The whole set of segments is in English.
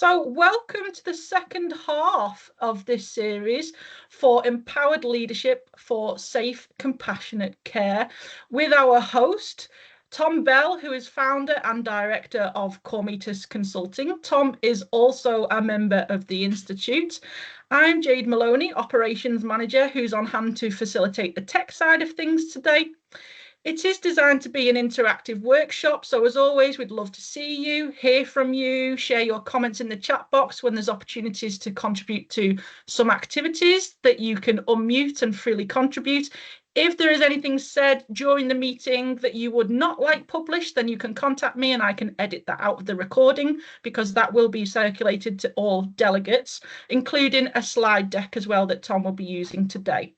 So welcome to the second half of this series for Empowered Leadership for Safe, Compassionate Care with our host, Tom Bell, who is founder and director of Cormetis Consulting. Tom is also a member of the Institute. I'm Jade Maloney, operations manager, who's on hand to facilitate the tech side of things today. It is designed to be an interactive workshop, so as always, we'd love to see you, hear from you, share your comments in the chat box when there's opportunities to contribute to some activities that you can unmute and freely contribute. If there is anything said during the meeting that you would not like published, then you can contact me and I can edit that out of the recording, because that will be circulated to all delegates, including a slide deck as well that Tom will be using today.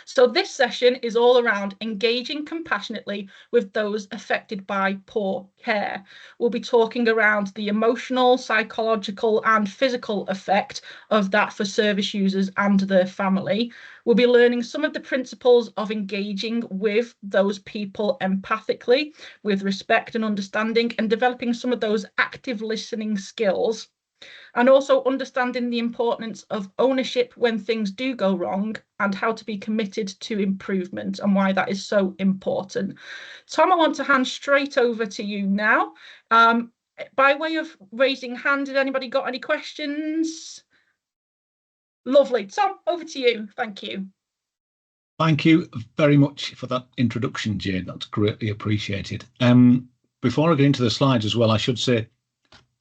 So this session is all around engaging compassionately with those affected by poor care. We'll be talking around the emotional, psychological and physical effect of that for service users and their family. We'll be learning some of the principles of engaging with those people empathically, with respect and understanding, and developing some of those active listening skills. And also understanding the importance of ownership when things do go wrong and how to be committed to improvement and why that is so important. Tom, I want to hand straight over to you now. By way of raising hand, did anybody got any questions? Lovely. Tom, over to you. Thank you. Thank you very much for that introduction, Jane. That's greatly appreciated. Before I get into the slides as well, I should say,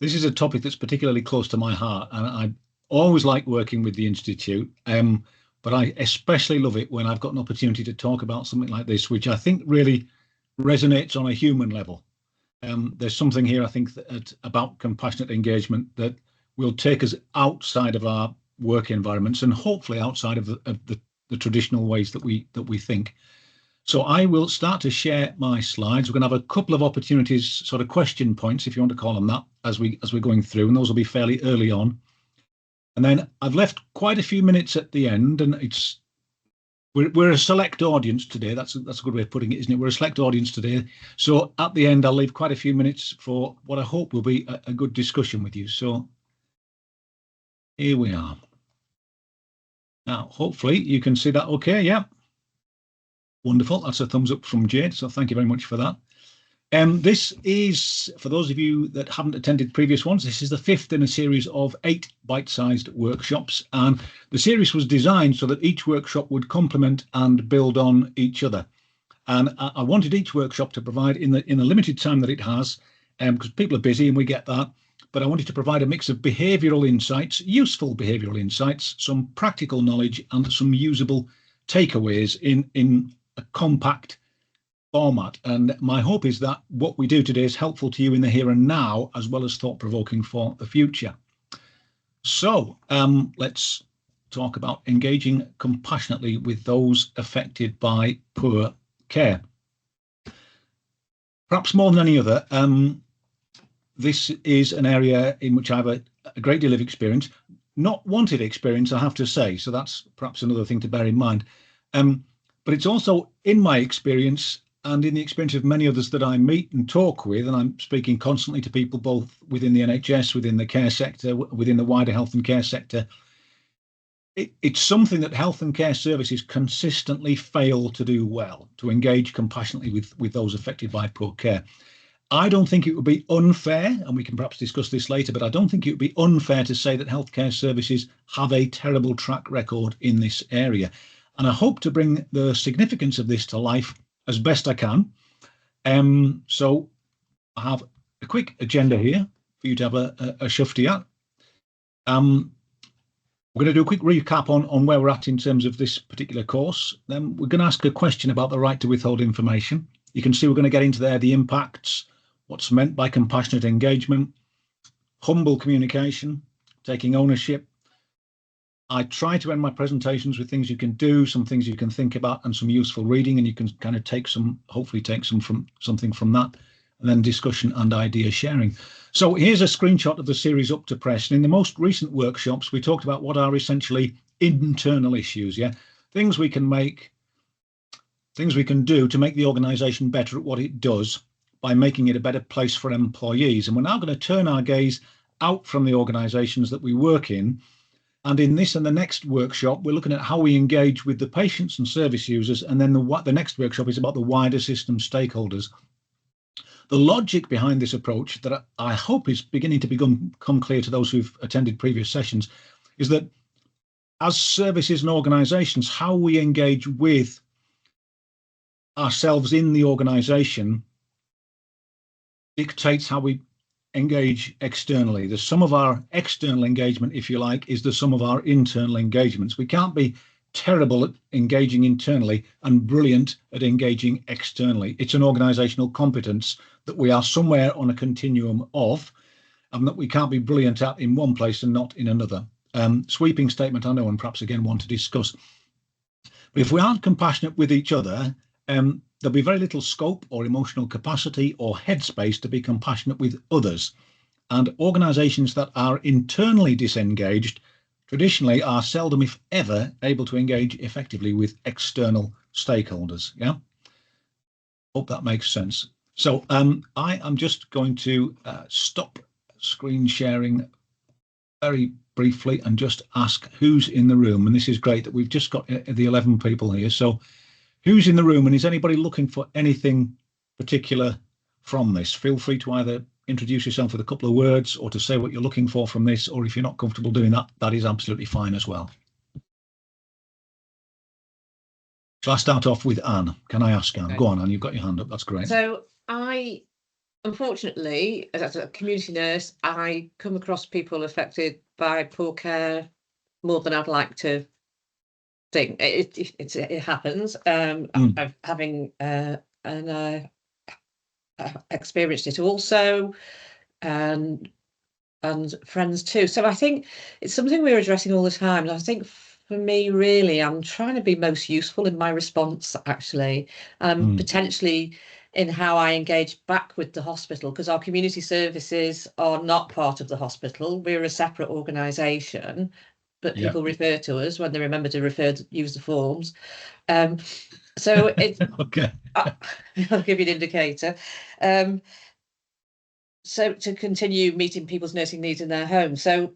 this is a topic that's particularly close to my heart, and I always like working with the Institute, but I especially love it when I've got an opportunity to talk about something like this, which I think really resonates on a human level. There's something here, I think, about compassionate engagement that will take us outside of our work environments and hopefully outside of the traditional ways that we think. So I will start to share my slides. We're going to have a couple of opportunities, sort of question points, if you want to call them that, as we're going through, and those will be fairly early on. And then I've left quite a few minutes at the end, and we're a select audience today. That's a good way of putting it, isn't it? We're a select audience today. So at the end, I'll leave quite a few minutes for what I hope will be a good discussion with you. So here we are. Now, hopefully you can see that okay, yeah. Wonderful. That's a thumbs up from Jade. So thank you very much for that. This is, for those of you that haven't attended previous ones, this is the fifth in a series of 8 bite-sized workshops. And the series was designed so that each workshop would complement and build on each other. And I wanted each workshop to provide in the limited time that it has, because people are busy and we get that, but I wanted to provide a mix of behavioural insights, useful behavioural insights, some practical knowledge and some usable takeaways in a compact format. And my hope is that what we do today is helpful to you in the here and now, as well as thought-provoking for the future. So let's talk about engaging compassionately with those affected by poor care. Perhaps more than any other, this is an area in which I have a great deal of experience, not wanted experience, I have to say. So that's perhaps another thing to bear in mind. But it's also in my experience and in the experience of many others that I meet and talk with, and I'm speaking constantly to people both within the NHS, within the care sector, within the wider health and care sector. It's something that health and care services consistently fail to do well, to engage compassionately with those affected by poor care. I don't think it would be unfair, and we can perhaps discuss this later, but I don't think it would be unfair to say that healthcare services have a terrible track record in this area. And I hope to bring the significance of this to life as best I can. So I have a quick agenda here for you to have a shufti at. We're going to do a quick recap on where we're at in terms of this particular course. Then we're going to ask a question about the right to withhold information. You can see we're going to get into there the impacts, what's meant by compassionate engagement, humble communication, taking ownership. I try to end my presentations with things you can do, some things you can think about, and some useful reading, and you can kind of hopefully take something from that, and then discussion and idea sharing. So here's a screenshot of the series up to press. And in the most recent workshops, we talked about what are essentially internal issues, things we can do to make the organisation better at what it does by making it a better place for employees. And we're now going to turn our gaze out from the organisations that we work in. And in this and the next workshop, we're looking at how we engage with the patients and service users. And then the next workshop is about the wider system stakeholders. The logic behind this approach that I hope is beginning to become clear to those who've attended previous sessions is that as services and organisations, how we engage with ourselves in the organisation dictates how we engage externally. The sum of our external engagement, if you like, is the sum of our internal engagements. We can't be terrible at engaging internally and brilliant at engaging externally. It's an organisational competence that we are somewhere on a continuum of, and that we can't be brilliant at in one place and not in another. Sweeping statement, I know, and perhaps again one to discuss. But if we aren't compassionate with each other, there'll be very little scope or emotional capacity or headspace to be compassionate with others. And organisations that are internally disengaged traditionally are seldom, if ever, able to engage effectively with external stakeholders. Yeah, hope that makes sense. So I am just going to stop screen sharing very briefly and just ask who's in the room. And this is great that we've just got the 11 people here. So who's in the room, and is anybody looking for anything particular from this? Feel free to either introduce yourself with a couple of words or to say what you're looking for from this, or if you're not comfortable doing that, that is absolutely fine as well. Shall I start off with Anne? Can I ask Anne? Okay. Go on, Anne, you've got your hand up. That's great. So unfortunately, as a community nurse, I come across people affected by poor care more than I'd like to think. It happens. Having experienced it also, and friends too. So I think it's something we're addressing all the time. And I think for me, really, I'm trying to be most useful in my response, actually, potentially in how I engage back with the hospital, because our community services are not part of the hospital. We're a separate organisation, but people refer to us when they remember to use the forms. So it's okay. I'll give you an indicator. So to continue meeting people's nursing needs in their home. So,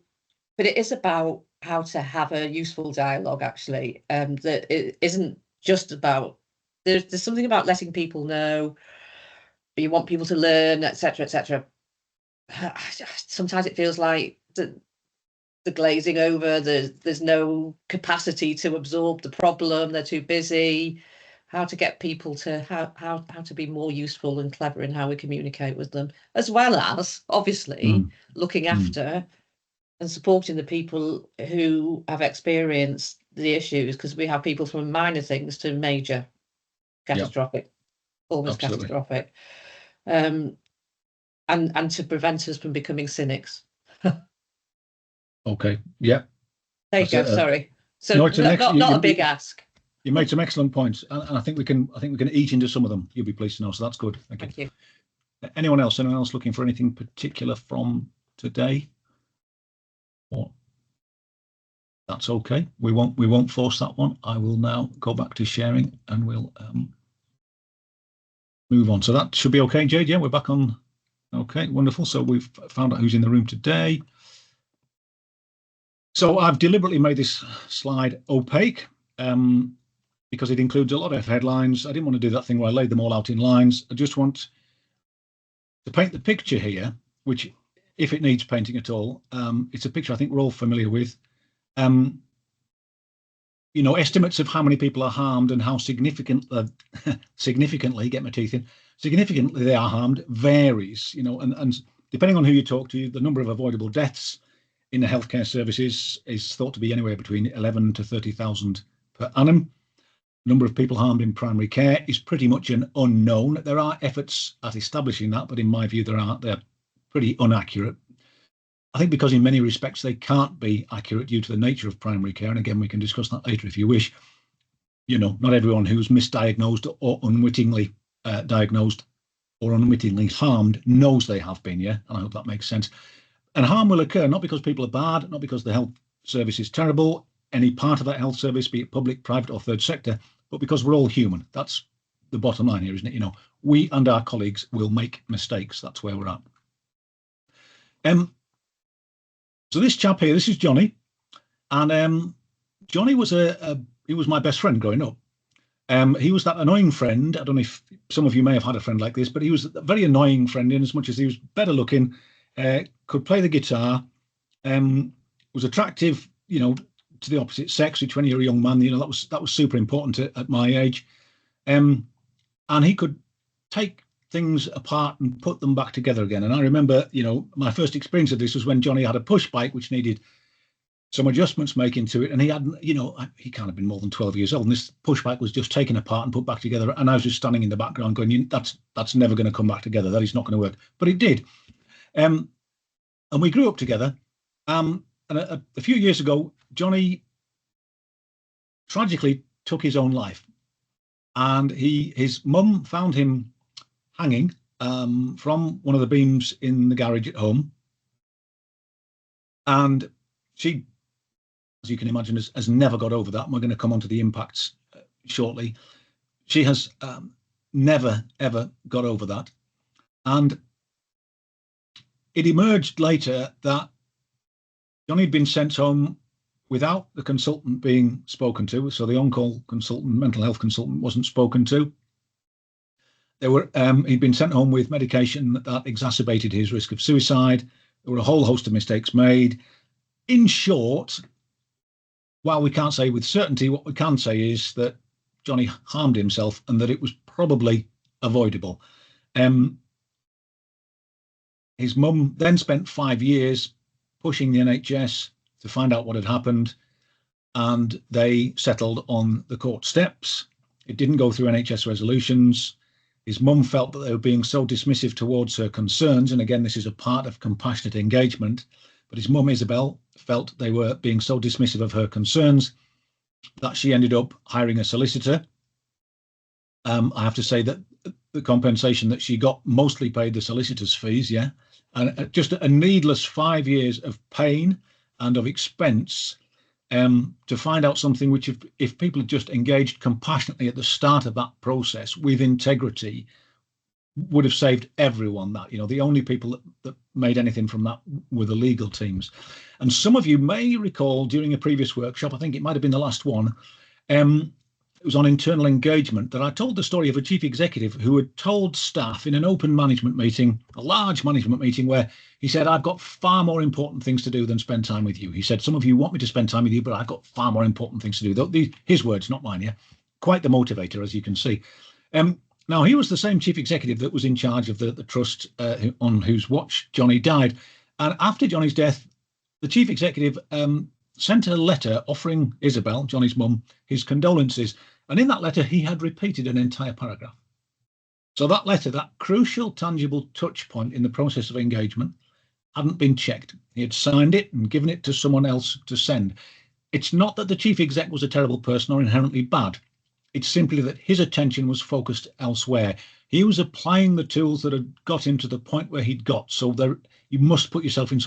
but it is about how to have a useful dialogue, actually. That it isn't just about, there's something about letting people know, you want people to learn, etc., etc. Sometimes it feels like the glazing over, there's no capacity to absorb the problem, they're too busy. How to get people to how to be more useful and clever in how we communicate with them, as well as obviously looking after and supporting the people who have experienced the issues, because we have people from minor things to major catastrophic, almost catastrophic, and to prevent us from becoming cynics. Okay. Yeah. There you go. Sorry. So no, not a big ask. You made some excellent points, and I think we can eat into some of them. You'll be pleased to know. So that's good. Thank you. Anyone else looking for anything particular from today? Or that's okay. We won't force that one. I will now go back to sharing, and we'll move on. So that should be okay, Jade. Yeah, we're back on. Okay, wonderful. So we've found out who's in the room today. So I've deliberately made this slide opaque because it includes a lot of headlines. I didn't want to do that thing where I laid them all out in lines. I just want to paint the picture here, which, if it needs painting at all, it's a picture I think we're all familiar with. You know, estimates of how many people are harmed and how significantly, get my teeth in, significantly they are harmed varies, you know, and depending on who you talk to, the number of avoidable deaths in the healthcare services is thought to be anywhere between 11 to 30,000 per annum. Number of people harmed in primary care is pretty much an unknown. There are efforts at establishing that, but in my view, they're pretty inaccurate. I think because in many respects they can't be accurate due to the nature of primary care. And again, we can discuss that later if you wish. You know, not everyone who's misdiagnosed or unwittingly diagnosed or unwittingly harmed knows they have been, yeah? And I hope that makes sense. And harm will occur not because people are bad, not because the health service is terrible, any part of that health service, be it public, private or third sector, but because we're all human. That's the bottom line here, isn't it? You know, we and our colleagues will make mistakes. That's where we're at. So this chap here, this is Johnny, and Johnny was he was my best friend growing up. He was that annoying friend. I don't know if some of you may have had a friend like this, but he was a very annoying friend in as much as he was better looking, could play the guitar, was attractive, to the opposite sex, which when you're a young man, that was super important at my age. And he could take things apart and put them back together again. And I remember, my first experience of this was when Johnny had a push bike which needed some adjustments making to it, and he hadn't, he can't have been more than 12 years old, and this push bike was just taken apart and put back together, and I was just standing in the background going, that's never going to come back together, that is not going to work. But it did. And we grew up together. And a few years ago, Johnny tragically took his own life, and his mum found him hanging from one of the beams in the garage at home, and she, as you can imagine, has never got over that. And we're going to come on to the impacts shortly. She has never, ever got over that. And it emerged later that Johnny had been sent home without the consultant being spoken to. So the on-call consultant, mental health consultant, wasn't spoken to. He'd been sent home with medication that exacerbated his risk of suicide. There were a whole host of mistakes made. In short, while we can't say with certainty, what we can say is that Johnny harmed himself and that it was probably avoidable. His mum then spent 5 years pushing the NHS to find out what had happened, and they settled on the court steps. It didn't go through NHS resolutions. His mum felt that they were being so dismissive towards her concerns, and again, this is a part of compassionate engagement, but his mum, Isabel, felt they were being so dismissive of her concerns that she ended up hiring a solicitor. I have to say that the compensation that she got mostly paid the solicitor's fees, yeah, and just a needless 5 years of pain and of expense to find out something which, if people had just engaged compassionately at the start of that process with integrity, would have saved everyone that. The only people that made anything from that were the legal teams. And some of you may recall during a previous workshop, I think it might have been the last one, it was on internal engagement, that I told the story of a chief executive who had told staff in an open management meeting, a large management meeting, where he said, I've got far more important things to do than spend time with you. He said, some of you want me to spend time with you, but I've got far more important things to do. His words, not mine, yeah. Quite the motivator, as you can see. Now, he was the same chief executive that was in charge of the trust on whose watch Johnny died. And after Johnny's death, the chief executive sent a letter offering Isabel, Johnny's mum, his condolences. And in that letter, he had repeated an entire paragraph. So that letter, that crucial, tangible touch point in the process of engagement, hadn't been checked. He had signed it and given it to someone else to send. It's not that the chief exec was a terrible person or inherently bad. It's simply that his attention was focused elsewhere. He was applying the tools that had got him to the point where he'd got. So you must put yourself in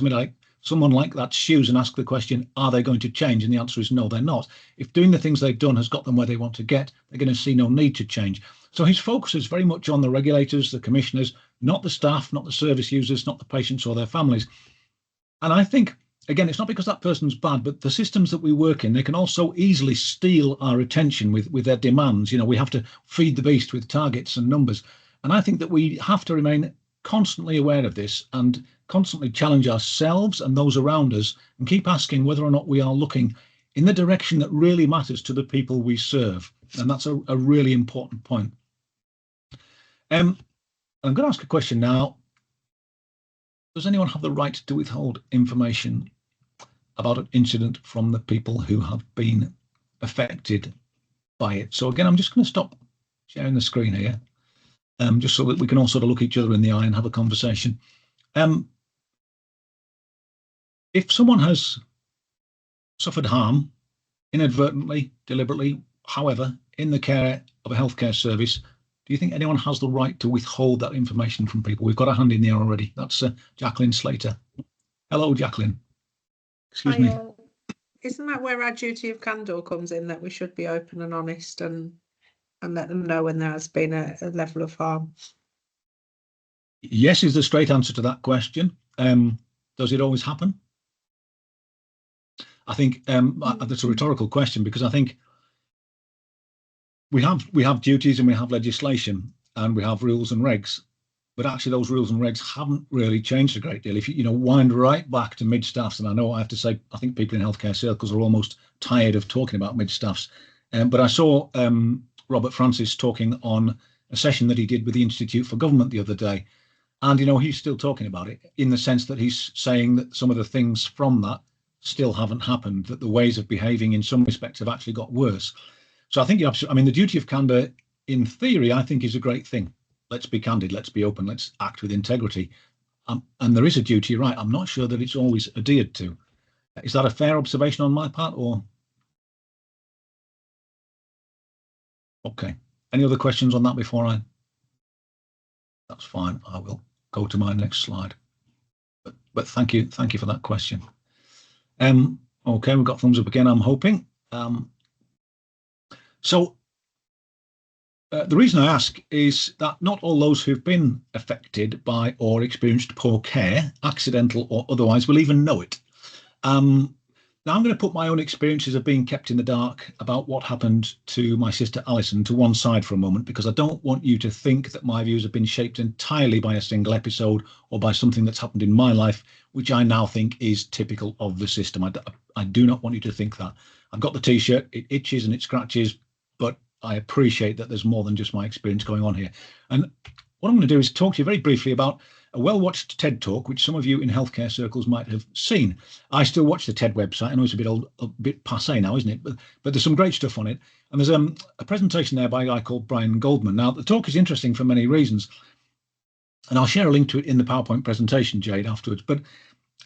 someone like that's shoes and ask the question, are they going to change? And the answer is no, they're not. If doing the things they've done has got them where they want to get, they're going to see no need to change. So his focus is very much on the regulators, the commissioners, not the staff, not the service users, not the patients or their families. And I think, again, it's not because that person's bad, but the systems that we work in, they can also easily steal our attention with their demands. We have to feed the beast with targets and numbers. And I think that we have to remain constantly aware of this and constantly challenge ourselves and those around us and keep asking whether or not we are looking in the direction that really matters to the people we serve. And that's a really important point. I'm going to ask a question now. Does anyone have the right to withhold information about an incident from the people who have been affected by it? So again, I'm just going to stop sharing the screen here, just so that we can all sort of look each other in the eye and have a conversation. If someone has suffered harm inadvertently, deliberately, however, in the care of a healthcare service, do you think anyone has the right to withhold that information from people? We've got a hand in there already. That's Jacqueline Slater. Hello, Jacqueline. Excuse me. Isn't that where our duty of candour comes in, that we should be open and honest and let them know when there has been a level of harm? Yes is the straight answer to that question. Does it always happen? I think that's a rhetorical question, because I think we have duties and we have legislation and we have rules and regs, but actually those rules and regs haven't really changed a great deal. If you wind right back to mid-staffs, and I know I have to say, I think people in healthcare circles are almost tired of talking about mid-staffs, but I saw Robert Francis talking on a session that he did with the Institute for Government the other day, and he's still talking about it, in the sense that he's saying that some of the things from that still haven't happened, that the ways of behaving in some respects have actually got worse. So I think you're absolutely, I mean, the duty of candour, in theory, I think is a great thing. Let's be candid, let's be open, let's act with integrity. And there is a duty, right? I'm not sure that it's always adhered to. Is that a fair observation on my part, or? Okay. Any other questions on that before I? That's fine. I will go to my next slide. But thank you for that question. Okay, we've got thumbs up again, I'm hoping. So the reason I ask is that not all those who've been affected by or experienced poor care, accidental or otherwise, will even know it. Now I'm going to put my own experiences of being kept in the dark about what happened to my sister Alison to one side for a moment, because I don't want you to think that my views have been shaped entirely by a single episode or by something that's happened in my life, which I now think is typical of the system. I do not want you to think that. I've got the t-shirt, it itches and it scratches, but I appreciate that there's more than just my experience going on here. And what I'm going to do is talk to you very briefly about a well-watched TED talk, which some of you in healthcare circles might have seen. I still watch the TED website. I know it's a bit old, a bit passé now, isn't it? But there's some great stuff on it. And there's a presentation there by a guy called Brian Goldman. Now, the talk is interesting for many reasons, and I'll share a link to it in the PowerPoint presentation, Jade, afterwards. But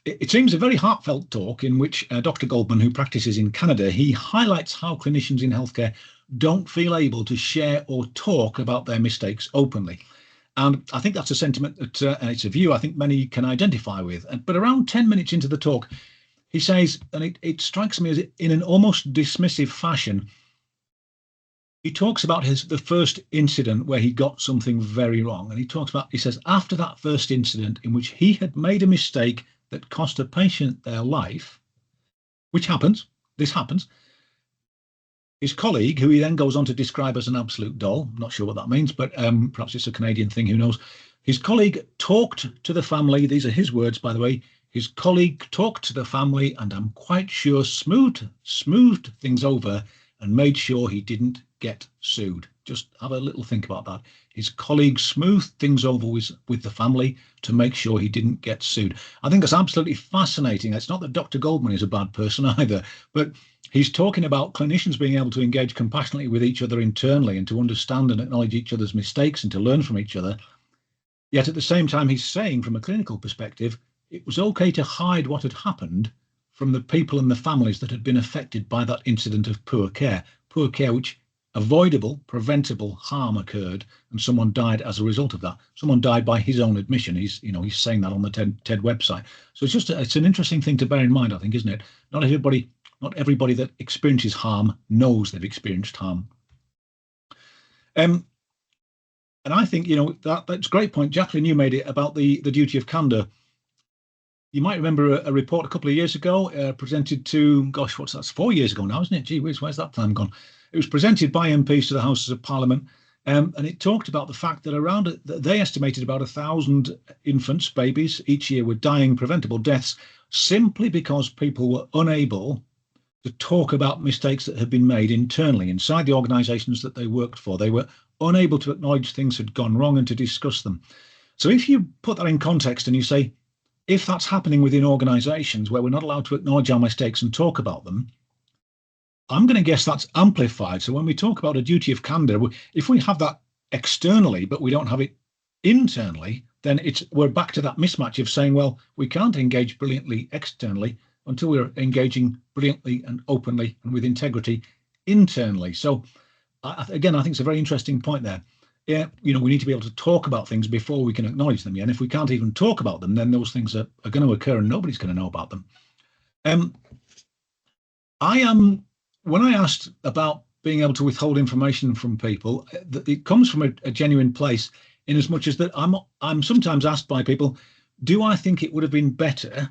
it seems a very heartfelt talk in which Dr. Goldman, who practices in Canada, he highlights how clinicians in healthcare don't feel able to share or talk about their mistakes openly. And I think that's a sentiment that, and it's a view I think many can identify with. But around 10 minutes into the talk, he says, and it strikes me as in an almost dismissive fashion, he talks about the first incident where he got something very wrong. And he says, after that first incident in which he had made a mistake that cost a patient their life, which happens, this happens, his colleague, who he then goes on to describe as an absolute doll, I'm not sure what that means, but perhaps it's a Canadian thing, who knows. His colleague talked to the family, these are his words, by the way, his colleague talked to the family and I'm quite sure smoothed things over and made sure he didn't get sued. Just have a little think about that. His colleague smoothed things over with the family to make sure he didn't get sued. I think that's absolutely fascinating. It's not that Dr. Goldman is a bad person either, but he's talking about clinicians being able to engage compassionately with each other internally and to understand and acknowledge each other's mistakes and to learn from each other. Yet at the same time, he's saying from a clinical perspective, it was okay to hide what had happened from the people and the families that had been affected by that incident of poor care which avoidable, preventable harm occurred and someone died as a result of that. Someone died by his own admission. He's saying that on the TED website. So it's an interesting thing to bear in mind, I think, isn't it? Not everybody that experiences harm knows they've experienced harm. And I think, that's a great point. Jacqueline, you made it about the duty of candour. You might remember a report a couple of years ago presented to, gosh, that's 4 years ago now, isn't it? Gee whiz, where's that time gone? It was presented by MPs to the Houses of Parliament, and it talked about the fact that they estimated about 1,000 infants, babies, each year were dying preventable deaths simply because people were unable to talk about mistakes that had been made internally inside the organisations that they worked for. They were unable to acknowledge things had gone wrong and to discuss them. So if you put that in context and you say, if that's happening within organisations where we're not allowed to acknowledge our mistakes and talk about them, I'm going to guess that's amplified. So when we talk about a duty of candour, if we have that externally, but we don't have it internally, then we're back to that mismatch of saying, well, we can't engage brilliantly externally until we're engaging brilliantly and openly and with integrity internally. So again, I think it's a very interesting point there. Yeah, we need to be able to talk about things before we can acknowledge them. Yeah? And if we can't even talk about them, then those things are going to occur and nobody's going to know about them. When I asked about being able to withhold information from people, it comes from a genuine place, in as much as that I'm sometimes asked by people, do I think it would have been better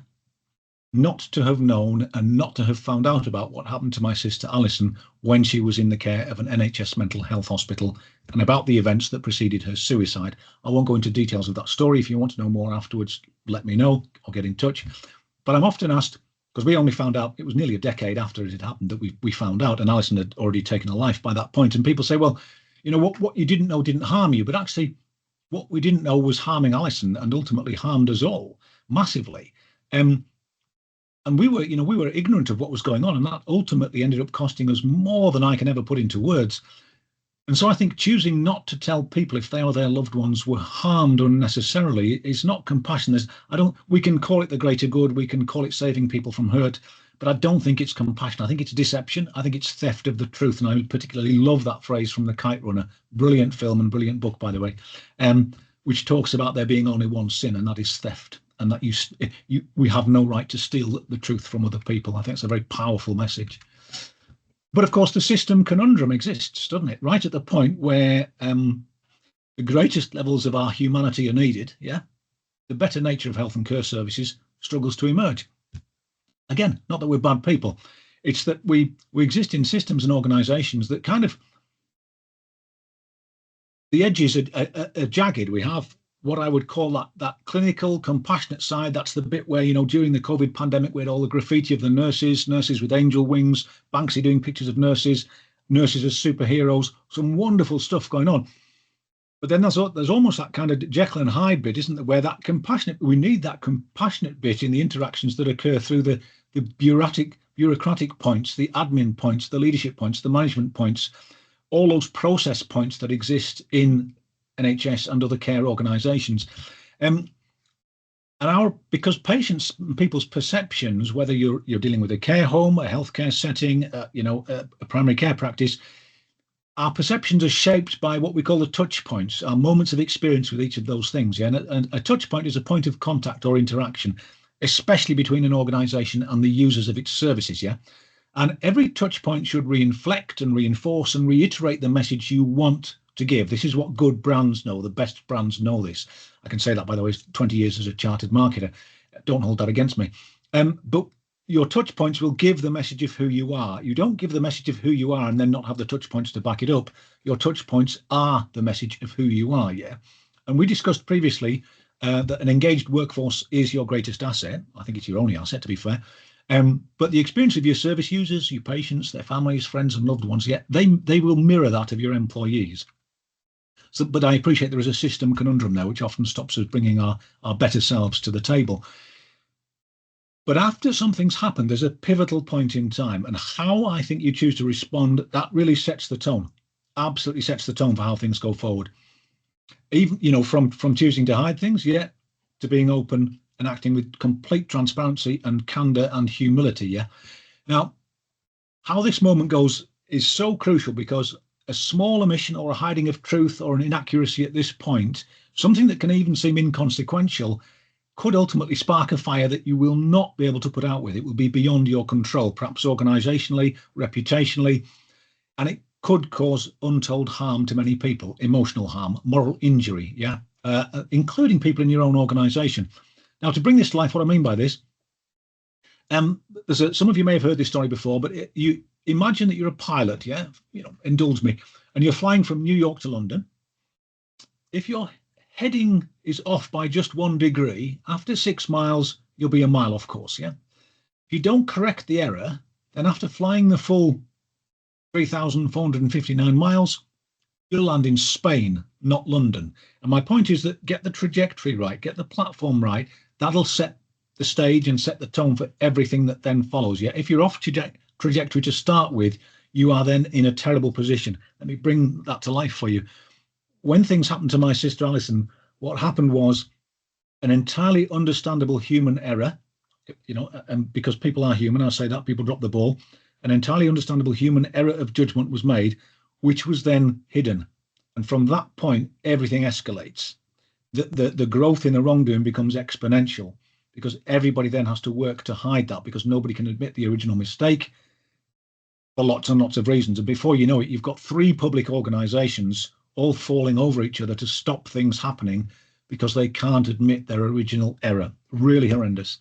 not to have known and not to have found out about what happened to my sister Alison when she was in the care of an NHS mental health hospital, and about the events that preceded her suicide. I won't go into details of that story. If you want to know more afterwards, let me know or get in touch. But I'm often asked, because we only found out, it was nearly a decade after it had happened that we found out, and Alison had already taken her life by that point. And people say, well, you know, what you didn't know didn't harm you, but actually what we didn't know was harming Alison and ultimately harmed us all massively. And we were ignorant of what was going on, and that ultimately ended up costing us more than I can ever put into words. And so I think choosing not to tell people if they or their loved ones were harmed unnecessarily is not compassion. We can call it the greater good, we can call it saving people from hurt, but I don't think it's compassion. I think it's deception. I think it's theft of the truth. And I particularly love that phrase from The Kite Runner. Brilliant film and brilliant book, by the way, which talks about there being only one sin, and that is theft. And that we have no right to steal the truth from other people. I think it's a very powerful message. But of course, the system conundrum exists, doesn't it? Right at the point where the greatest levels of our humanity are needed, the better nature of health and care services struggles to emerge. Again, not that we're bad people. It's that we exist in systems and organisations that kind of, the edges are jagged. We have what I would call that clinical, compassionate side. That's the bit where, during the COVID pandemic, we had all the graffiti of the nurses with angel wings, Banksy doing pictures of nurses as superheroes, some wonderful stuff going on. But then there's almost that kind of Jekyll and Hyde bit, isn't there, where we need that compassionate bit in the interactions that occur through the bureaucratic points, the admin points, the leadership points, the management points, all those process points that exist in NHS and other care organisations. Because people's perceptions, whether you're dealing with a care home, a healthcare setting, a primary care practice, our perceptions are shaped by what we call the touch points, our moments of experience with each of those things. And a touch point is a point of contact or interaction, especially between an organisation and the users of its services. And every touch point should reflect and reinforce and reiterate the message you want to give. This is what good brands know. The best brands know this. I can say that, by the way, 20 years as a chartered marketer. Don't hold that against me. But your touch points will give the message of who you are. You don't give the message of who you are and then not have the touch points to back it up. Your touch points are the message of who you are. And we discussed previously that an engaged workforce is your greatest asset. I think it's your only asset, to be fair. But the experience of your service users, your patients, their families, friends and loved ones, they will mirror that of your employees. But I appreciate there is a system conundrum there, which often stops us bringing our better selves to the table. But after something's happened, there's a pivotal point in time, and how I think you choose to respond, that really sets the tone, absolutely sets the tone for how things go forward. Even, from choosing to hide things, to being open and acting with complete transparency and candor and humility. Now, how this moment goes is so crucial, because a small omission or a hiding of truth or an inaccuracy at this point, something that can even seem inconsequential, could ultimately spark a fire that you will not be able to put out with. It will be beyond your control, perhaps organisationally, reputationally, and it could cause untold harm to many people, emotional harm, moral injury, including people in your own organisation. Now, to bring this to life, what I mean by this, some of you may have heard this story before, but you imagine that you're a pilot, indulge me, and you're flying from New York to London. If your heading is off by just 1 degree, after 6 miles, you'll be a mile off course, If you don't correct the error, then after flying the full 3,459 miles, you'll land in Spain, not London. And my point is that get the trajectory right, get the platform right, that'll set the stage and set the tone for everything that then follows. If you're off trajectory to start with, you are then in a terrible position. Let me bring that to life for you. When things happened to my sister Alison, what happened was an entirely understandable human error, and because people are human, I say that, people drop the ball, an entirely understandable human error of judgment was made, which was then hidden. And from that point, everything escalates. The growth in the wrongdoing becomes exponential, because everybody then has to work to hide that, because nobody can admit the original mistake for lots and lots of reasons. And before you know it, you've got 3 public organisations all falling over each other to stop things happening because they can't admit their original error. Really horrendous.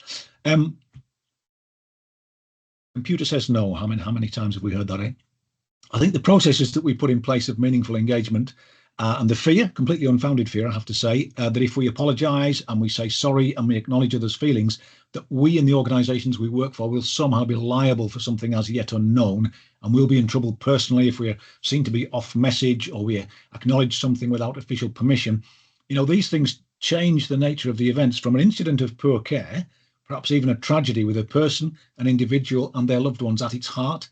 Computer says no. How many times have we heard that, eh? I think the processes that we put in place of meaningful engagement and the fear, completely unfounded fear, I have to say, that if we apologise and we say sorry and we acknowledge others' feelings, that we in the organisations we work for will somehow be liable for something as yet unknown, and we'll be in trouble personally if we are seen to be off message or we acknowledge something without official permission. You know, these things change the nature of the events from an incident of poor care, perhaps even a tragedy with a person, an individual and their loved ones at its heart,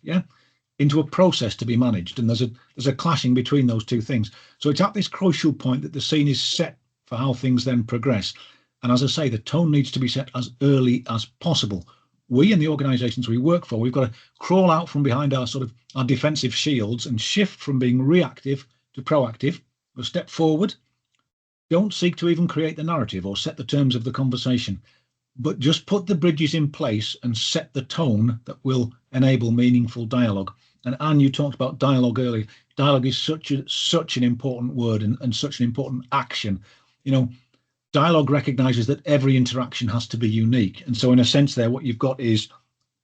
into a process to be managed. And there's a clashing between those two things. So it's at this crucial point that the scene is set for how things then progress. And as I say, the tone needs to be set as early as possible. We in the organisations we work for, we've got to crawl out from behind our our defensive shields and shift from being reactive to proactive. We'll step forward. Don't seek to even create the narrative or set the terms of the conversation, but just put the bridges in place and set the tone that will enable meaningful dialogue. And Anne, you talked about dialogue earlier. Dialogue is such an important word and such an important action. You know, dialogue recognises that every interaction has to be unique. And so in a sense there, what you've got is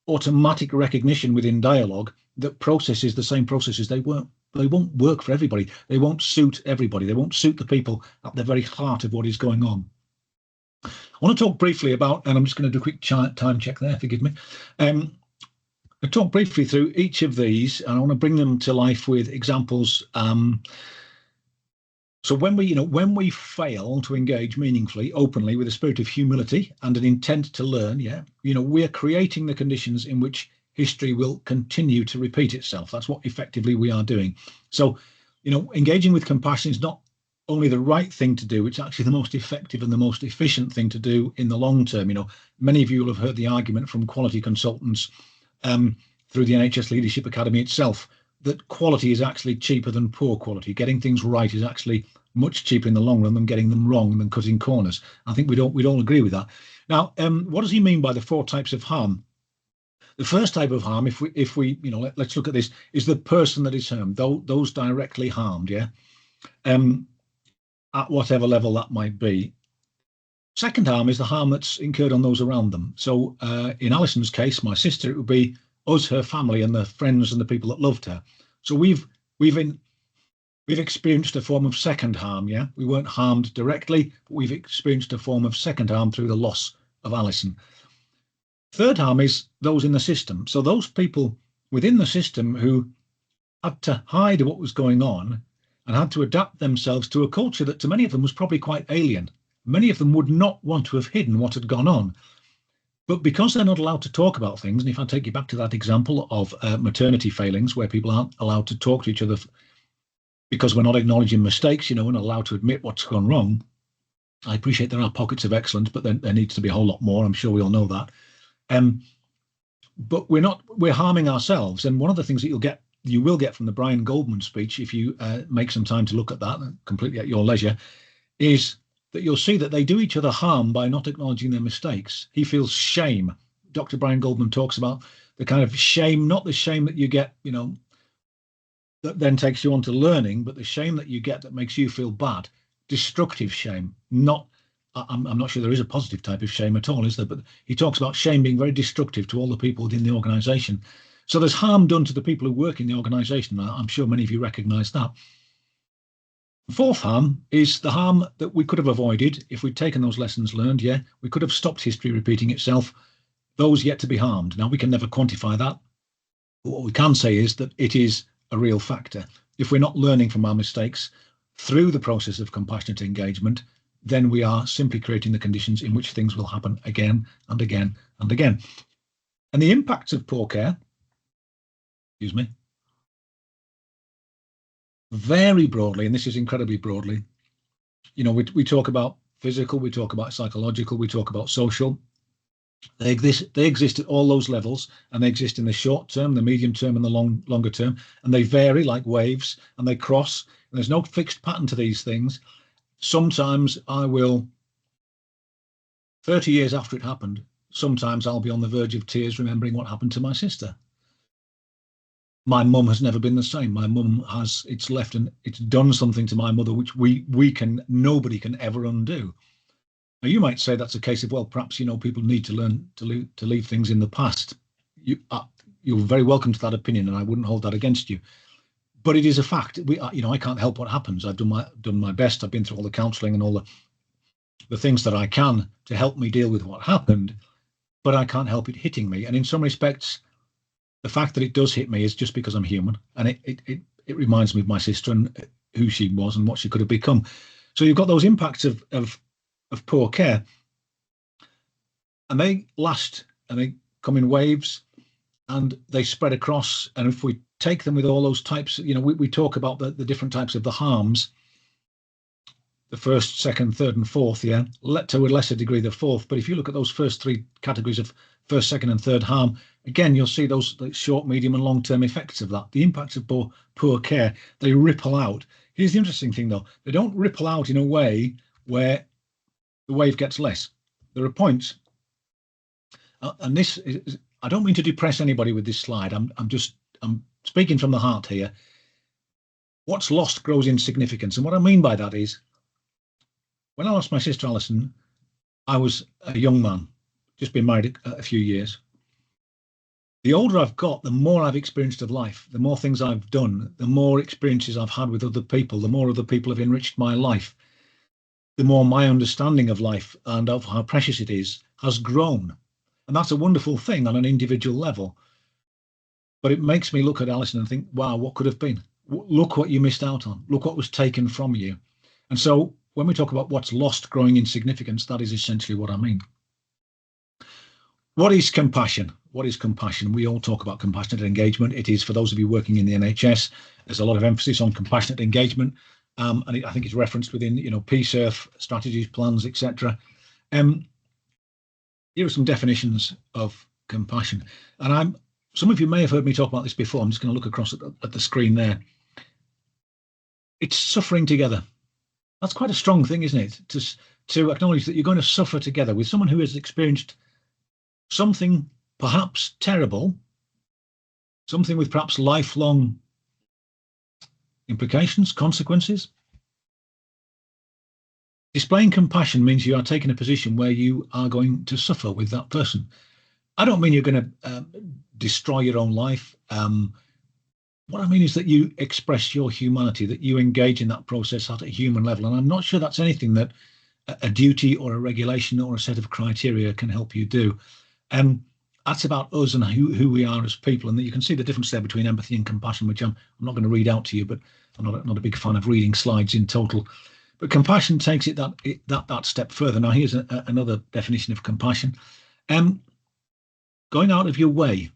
automatic recognition within dialogue that processes the same processes. They won't work for everybody. They won't suit everybody. They won't suit the people at the very heart of what is going on. I want to talk briefly about, and I'm just going to do a quick time check there, forgive me. I talk briefly through each of these, and I want to bring them to life with examples. So when we fail to engage meaningfully, openly, with a spirit of humility and an intent to learn, we're creating the conditions in which history will continue to repeat itself. That's what effectively we are doing. So, engaging with compassion is not only the right thing to do, it's actually the most effective and the most efficient thing to do in the long term. Many of you will have heard the argument from quality consultants through the NHS Leadership Academy itself, that quality is actually cheaper than poor quality. Getting things right is actually much cheaper in the long run than getting them wrong, than cutting corners. I think we'd all agree with that. Now, what does he mean by the 4 types of harm? The first type of harm, if we let's look at this, is the person that is harmed, those directly harmed, at whatever level that might be. Second harm is the harm that's incurred on those around them. So in Alison's case, my sister, it would be us, her family, and the friends and the people that loved her. So we've experienced a form of second harm. We weren't harmed directly, but we've experienced a form of second harm through the loss of Alison. Third harm is those in the system. So those people within the system who had to hide what was going on and had to adapt themselves to a culture that to many of them was probably quite alien. Many of them would not want to have hidden what had gone on. But because they're not allowed to talk about things, and if I take you back to that example of maternity failings, where people aren't allowed to talk to each other because we're not acknowledging mistakes, we're not allowed to admit what's gone wrong. I appreciate there are pockets of excellence, but there needs to be a whole lot more. I'm sure we all know that. But we're harming ourselves. And one of the things that you will get from the Brian Goldman speech, if you make some time to look at that completely at your leisure, is that you'll see that they do each other harm by not acknowledging their mistakes. He feels shame. Dr. Brian Goldman talks about the kind of shame, not the shame that you get, that then takes you on to learning, but the shame that you get that makes you feel bad, destructive shame. I'm not sure there is a positive type of shame at all, is there? But he talks about shame being very destructive to all the people within the organisation. So there's harm done to the people who work in the organisation. I'm sure many of you recognise that. Fourth harm is the harm that we could have avoided if we'd taken those lessons learned. We could have stopped history repeating itself. Those yet to be harmed. Now, we can never quantify that. But what we can say is that it is a real factor. If we're not learning from our mistakes through the process of compassionate engagement, then we are simply creating the conditions in which things will happen again and again and again. And the impacts of poor care, very broadly, and this is incredibly broadly, we talk about physical, we talk about psychological, we talk about social. They exist at all those levels, and they exist in the short term, the medium term, and the longer term, and they vary like waves, and they cross. And there's no fixed pattern to these things. Sometimes I will, 30 years after it happened, sometimes I'll be on the verge of tears remembering what happened to my sister. My mum has never been the same. My mum it's done something to my mother which nobody can ever undo. Now, you might say that's a case of, well, perhaps, people need to learn to leave things in the past. you're very welcome to that opinion, and I wouldn't hold that against you. But it is a fact. I can't help what happens. I've done my best. I've been through all the counselling and all the things that I can to help me deal with what happened, but I can't help it hitting me. And in some respects, the fact that it does hit me is just because I'm human, and it reminds me of my sister and who she was and what she could have become. So you've got those impacts of poor care, and they last, and they come in waves, and they spread across. And if we take them with all those types, we talk about the different types of the harms, the first, second, third, and fourth, to a lesser degree the fourth. But if you look at those first three categories of first, second, and third harm, again, you'll see those short, medium, and long-term effects of that. The impacts of poor care, they ripple out. Here's the interesting thing, though. They don't ripple out in a way where the wave gets less. There are points, and this is, I don't mean to depress anybody with this slide. I'm speaking from the heart here. What's lost grows in significance, and what I mean by that is, when I lost my sister Alison, I was a young man, just been married a few years. The older I've got, the more I've experienced of life, the more things I've done, the more experiences I've had with other people, the more other people have enriched my life, the more my understanding of life and of how precious it is has grown. And that's a wonderful thing on an individual level. But it makes me look at Alison and think, wow, what could have been? Look what you missed out on. Look what was taken from you. And so when we talk about what's lost growing in significance, that is essentially what I mean. What is compassion? What is compassion? We all talk about compassionate engagement. It is, for those of you working in the NHS, there's a lot of emphasis on compassionate engagement. And I think it's referenced within, PSERF, strategies, plans, etc. Here are some definitions of compassion. And some of you may have heard me talk about this before. I'm just going to look across at the screen there. It's suffering together. That's quite a strong thing, isn't it? To acknowledge that you're going to suffer together with someone who has experienced something perhaps terrible, something with perhaps lifelong implications, consequences. Displaying compassion means you are taking a position where you are going to suffer with that person. I don't mean you're going to destroy your own life. What I mean is that you express your humanity, that you engage in that process at a human level. And I'm not sure that's anything that a duty or a regulation or a set of criteria can help you do. That's about us and who we are as people. And that you can see the difference there between empathy and compassion, which I'm not going to read out to you, but I'm not a big fan of reading slides in total. But compassion takes it that step further. Now, here's another definition of compassion. Going out of your way,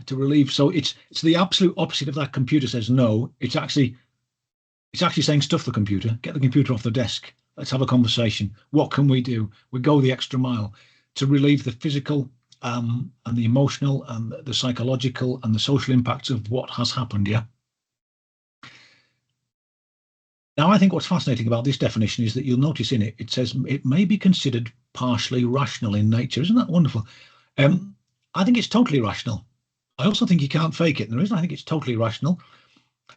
to relieve. So it's the absolute opposite of that computer says no. It's actually saying stuff the computer, get the computer off the desk. Let's have a conversation. What can we do? We go the extra mile to relieve the physical and the emotional and the psychological and the social impacts of what has happened. Now, I think what's fascinating about this definition is that you'll notice in it says it may be considered partially rational in nature. Isn't that wonderful? I think it's totally rational. I also think you can't fake it. And the reason I think it's totally rational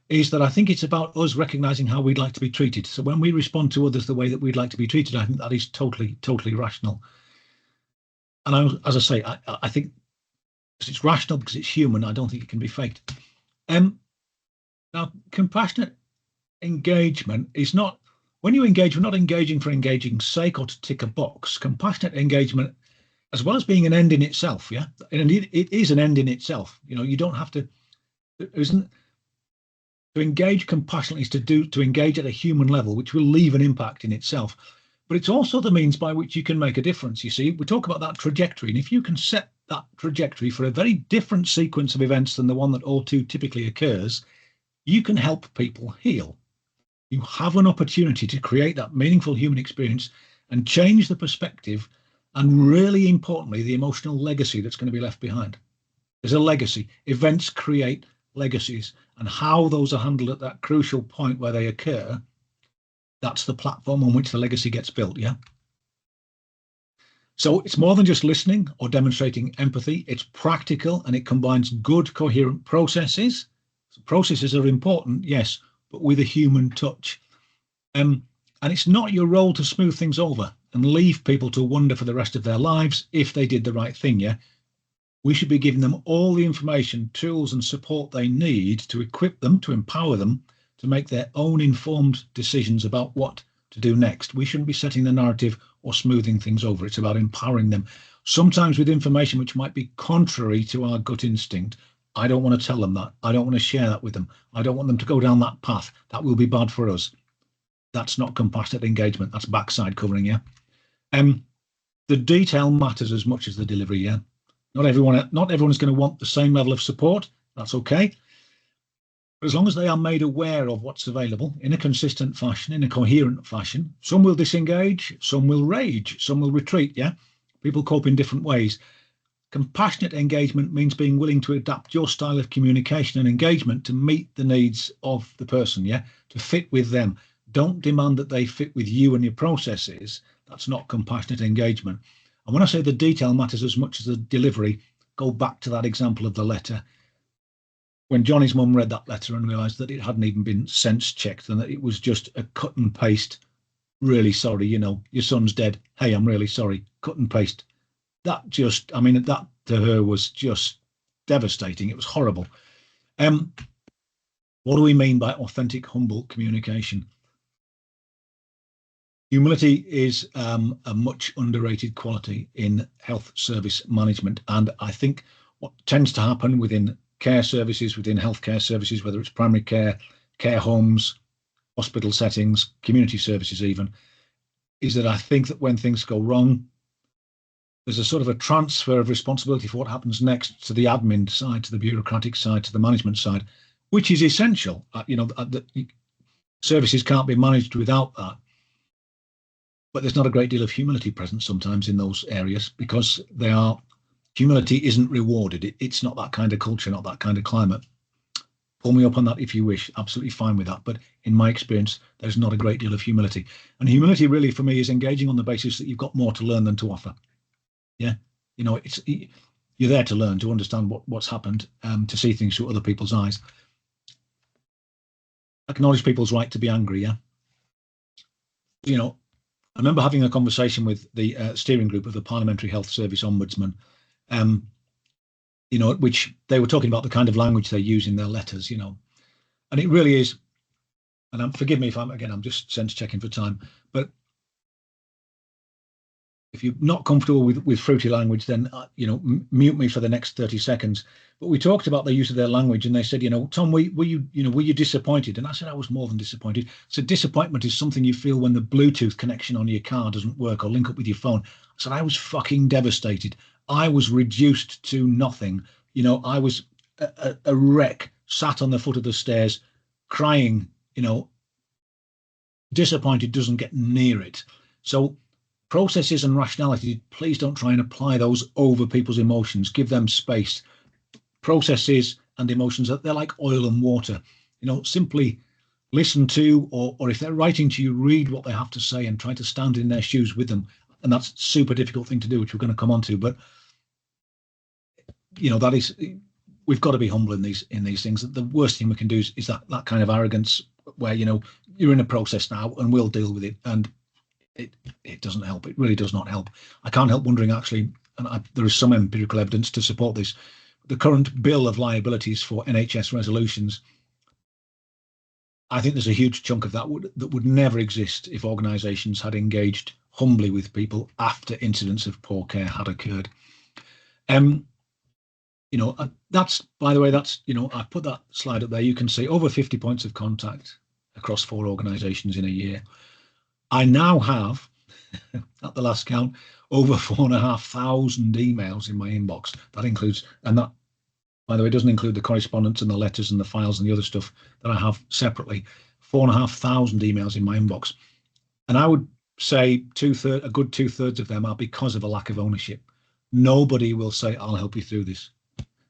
is that I think it's about us recognizing how we'd like to be treated. So when we respond to others the way that we'd like to be treated, I think that is totally rational. And as I say, I think it's rational because it's human. I don't think it can be faked. Now, compassionate engagement is not, when you engage, we're not engaging for engaging's sake or to tick a box. Compassionate engagement, as well as being an end in itself, and it is an end in itself. You don't have to. To engage compassionately is to engage at a human level, which will leave an impact in itself. But it's also the means by which you can make a difference. You see, we talk about that trajectory, and if you can set that trajectory for a very different sequence of events than the one that all too typically occurs, you can help people heal. You have an opportunity to create that meaningful human experience and change the perspective. And really importantly, the emotional legacy that's going to be left behind. There's a legacy. Events create legacies, and how those are handled at that crucial point where they occur, that's the platform on which the legacy gets built. So it's more than just listening or demonstrating empathy. It's practical, and it combines good, coherent processes. So processes are important, yes, but with a human touch. And it's not your role to smooth things over and leave people to wonder for the rest of their lives if they did the right thing. We should be giving them all the information, tools and support they need to equip them, to empower them, to make their own informed decisions about what to do next. We shouldn't be setting the narrative or smoothing things over. It's about empowering them, sometimes with information which might be contrary to our gut instinct. I don't want to tell them that. I don't want to share that with them. I don't want them to go down that path. That will be bad for us. That's not compassionate engagement. That's backside covering, yeah. The detail matters as much as the delivery, yeah. Not everyone's going to want the same level of support. That's okay. But as long as they are made aware of what's available in a consistent fashion, in a coherent fashion, some will disengage, some will rage, some will retreat, yeah. People cope in different ways. Compassionate engagement means being willing to adapt your style of communication and engagement to meet the needs of the person, yeah, to fit with them. Don't demand that they fit with you and your processes. That's not compassionate engagement. And when I say the detail matters as much as the delivery, go back to that example of the letter. When Johnny's mum read that letter and realised that it hadn't even been sense checked and that it was just a cut and paste, really sorry, you know, your son's dead. Hey, I'm really sorry. Cut and paste. That just, I mean, that to her was just devastating. It was horrible. What do we mean by authentic, humble communication? Humility is a much underrated quality in health service management. And I think what tends to happen within care services, within healthcare services, whether it's primary care, care homes, hospital settings, community services even, is that I think that when things go wrong, there's a sort of a transfer of responsibility for what happens next to the admin side, to the bureaucratic side, to the management side, which is essential. You know, the services can't be managed without that. But there's not a great deal of humility present sometimes in those areas because humility isn't rewarded. It's not that kind of culture, not that kind of climate. Pull me up on that if you wish, absolutely fine with that. But in my experience, there's not a great deal of humility. And humility really for me is engaging on the basis that you've got more to learn than to offer. Yeah, you know, you're there to learn, to understand what's happened, to see things through other people's eyes. Acknowledge people's right to be angry, yeah. You know, I remember having a conversation with the steering group of the Parliamentary Health Service Ombudsman, you know, which they were talking about the kind of language they use in their letters, you know, and it really is, and forgive me if I'm just sense checking for time, but if you're not comfortable with fruity language, then, you know, mute me for the next 30 seconds. But we talked about the use of their language and they said, you know, Tom, were you disappointed? And I said, I was more than disappointed. So disappointment is something you feel when the Bluetooth connection on your car doesn't work or link up with your phone. I said, I was fucking devastated. I was reduced to nothing. You know, I was a wreck, sat on the foot of the stairs, crying, you know, disappointed doesn't get near it. So processes and rationality, please don't try and apply those over people's emotions. Give them space. Processes and emotions, they're like oil and water. You know, simply listen to, or if they're writing to you, read what they have to say and try to stand in their shoes with them. And that's a super difficult thing to do, which we're going to come on to. But, you know, that is, we've got to be humble in these things. The worst thing we can do is that kind of arrogance where, you know, you're in a process now and we'll deal with it. And it doesn't help. It really does not help. I can't help wondering, actually, and there is some empirical evidence to support this, the current bill of liabilities for NHS resolutions, I think there's a huge chunk of that would never exist if organisations had engaged humbly with people after incidents of poor care had occurred. You know, that's, by the way, that's, you know, I put that slide up there. You can see over 50 points of contact across 4 organisations in a year. I now have, at the last count, over 4,500 emails in my inbox. That includes, and that, by the way, doesn't include the correspondence and the letters and the files and the other stuff that I have separately. 4,500 emails in my inbox. And I would say a good two-thirds of them are because of a lack of ownership. Nobody will say, I'll help you through this.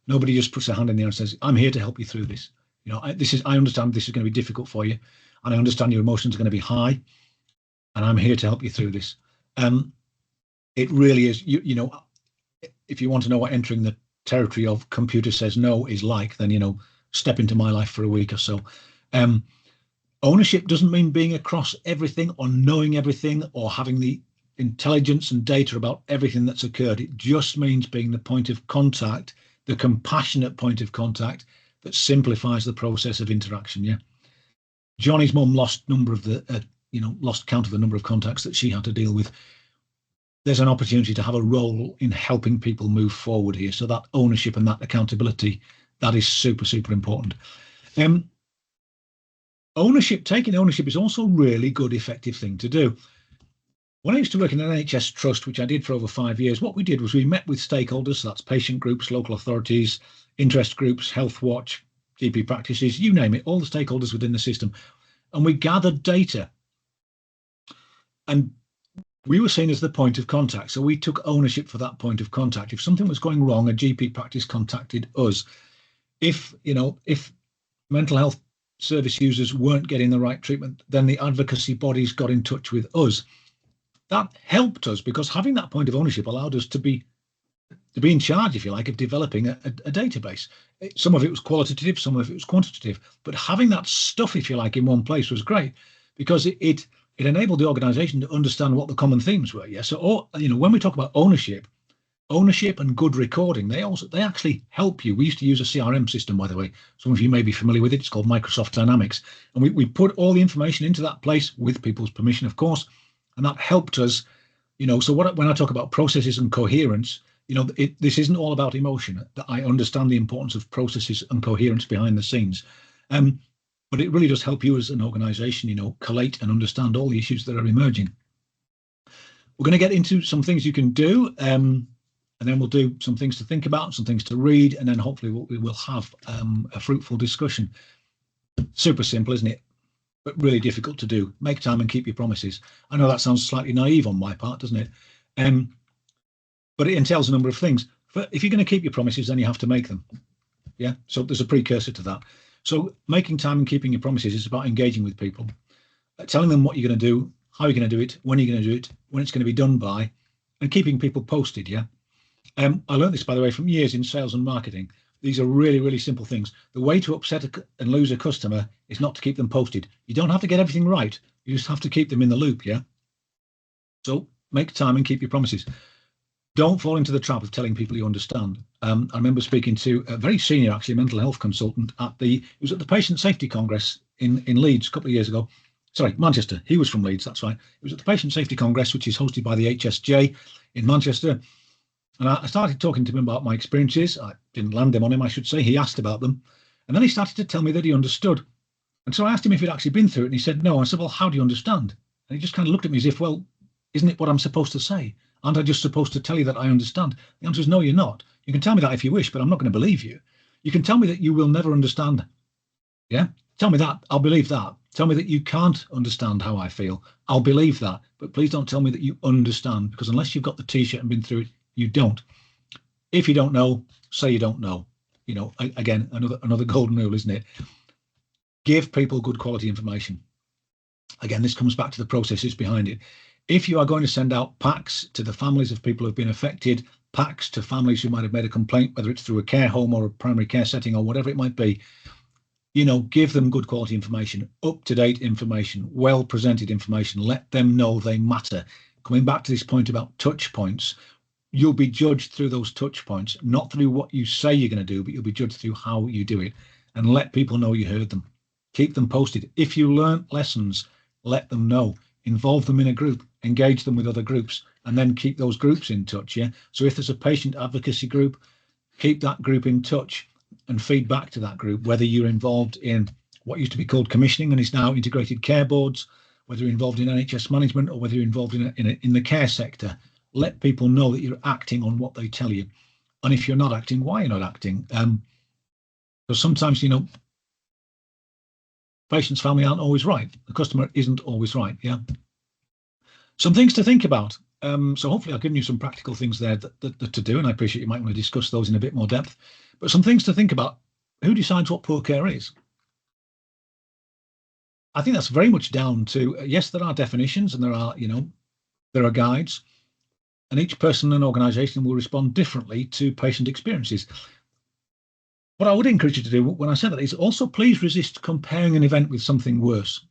Nobody just puts their hand in the air and says, I'm here to help you through this. You know, I understand this is going to be difficult for you, and I understand your emotions are going to be high, and I'm here to help you through this. It really is, you know, if you want to know what entering the territory of computer says no is like, then, you know, step into my life for a week or so. Ownership doesn't mean being across everything or knowing everything or having the intelligence and data about everything that's occurred. It just means being the point of contact, the compassionate point of contact that simplifies the process of interaction. Yeah. Johnny's mum lost lost count of the number of contacts that she had to deal with. There's an opportunity to have a role in helping people move forward here. So that ownership and that accountability, that is super, super important. Taking ownership is also a really good, effective thing to do. When I used to work in an NHS trust, which I did for over 5 years, what we did was we met with stakeholders, so that's patient groups, local authorities, interest groups, Health Watch, GP practices, you name it, all the stakeholders within the system. And we gathered data. And we were seen as the point of contact. So we took ownership for that point of contact. If something was going wrong, a GP practice contacted us. If mental health service users weren't getting the right treatment, then the advocacy bodies got in touch with us. That helped us because having that point of ownership allowed us to be in charge, if you like, of developing a database. Some of it was qualitative, some of it was quantitative, but having that stuff, if you like, in one place was great because it enabled the organisation to understand what the common themes were. Yeah. So, when we talk about ownership and good recording, they actually help you. We used to use a CRM system, by the way. Some of you may be familiar with it. It's called Microsoft Dynamics. And we put all the information into that place with people's permission, of course. And that helped us, so when I talk about processes and coherence, this isn't all about emotion. I understand the importance of processes and coherence behind the scenes. But it really does help you as an organisation, collate and understand all the issues that are emerging. We're going to get into some things you can do, and then we'll do some things to think about, some things to read, and then hopefully we will have a fruitful discussion. Super simple, isn't it? But really difficult to do. Make time and keep your promises. I know that sounds slightly naive on my part, doesn't it? But it entails a number of things. If you're going to keep your promises, then you have to make them. Yeah. So there's a precursor to that. So making time and keeping your promises is about engaging with people, telling them what you're going to do, how you're going to do it, when you're going to do it, when it's going to be done by, and keeping people posted. Yeah. I learned this, by the way, from years in sales and marketing. These are really, really simple things. The way to upset and lose a customer is not to keep them posted. You don't have to get everything right. You just have to keep them in the loop. Yeah. So make time and keep your promises. Don't fall into the trap of telling people you understand. I remember speaking to a very senior, actually, mental health consultant it was at the Patient Safety Congress in Leeds a couple of years ago. Sorry, Manchester. He was from Leeds, that's right. It was at the Patient Safety Congress, which is hosted by the IHSCM in Manchester. And I started talking to him about my experiences. I didn't land them on him, I should say. He asked about them. And then he started to tell me that he understood. And so I asked him if he'd actually been through it. And he said, no. I said, well, how do you understand? And he just kind of looked at me as if, well, isn't it what I'm supposed to say? Aren't I just supposed to tell you that I understand? The answer is no, you're not. You can tell me that if you wish, but I'm not going to believe you. You can tell me that you will never understand. Yeah? Tell me that. I'll believe that. Tell me that you can't understand how I feel. I'll believe that. But please don't tell me that you understand, because unless you've got the T-shirt and been through it, you don't. If you don't know, say you don't know. Again, another golden rule, isn't it? Give people good quality information. Again, this comes back to the processes behind it. If you are going to send out packs to the families of people who have been affected, packs to families who might have made a complaint, whether it's through a care home or a primary care setting or whatever it might be, give them good quality information, up-to-date information, well-presented information. Let them know they matter. Coming back to this point about touch points, you'll be judged through those touch points, not through what you say you're going to do, but you'll be judged through how you do it. And let people know you heard them. Keep them posted. If you learn lessons, let them know. Involve them in a group, engage them with other groups, and then keep those groups in touch. Yeah. So if there's a patient advocacy group, keep that group in touch and feed back to that group, whether you're involved in what used to be called commissioning and is now integrated care boards, whether you're involved in NHS management or whether you're involved in the care sector. Let people know that you're acting on what they tell you. And if you're not acting, why you're not acting. Because sometimes, patient's family aren't always right. The customer isn't always right. Yeah. Some things to think about. So hopefully I've given you some practical things there that to do, and I appreciate you might want to discuss those in a bit more depth. But some things to think about. Who decides what poor care is? I think that's very much down to, yes, there are definitions and there are guides, and each person and organisation will respond differently to patient experiences. What I would encourage you to do when I say that is also please resist comparing an event with something worse.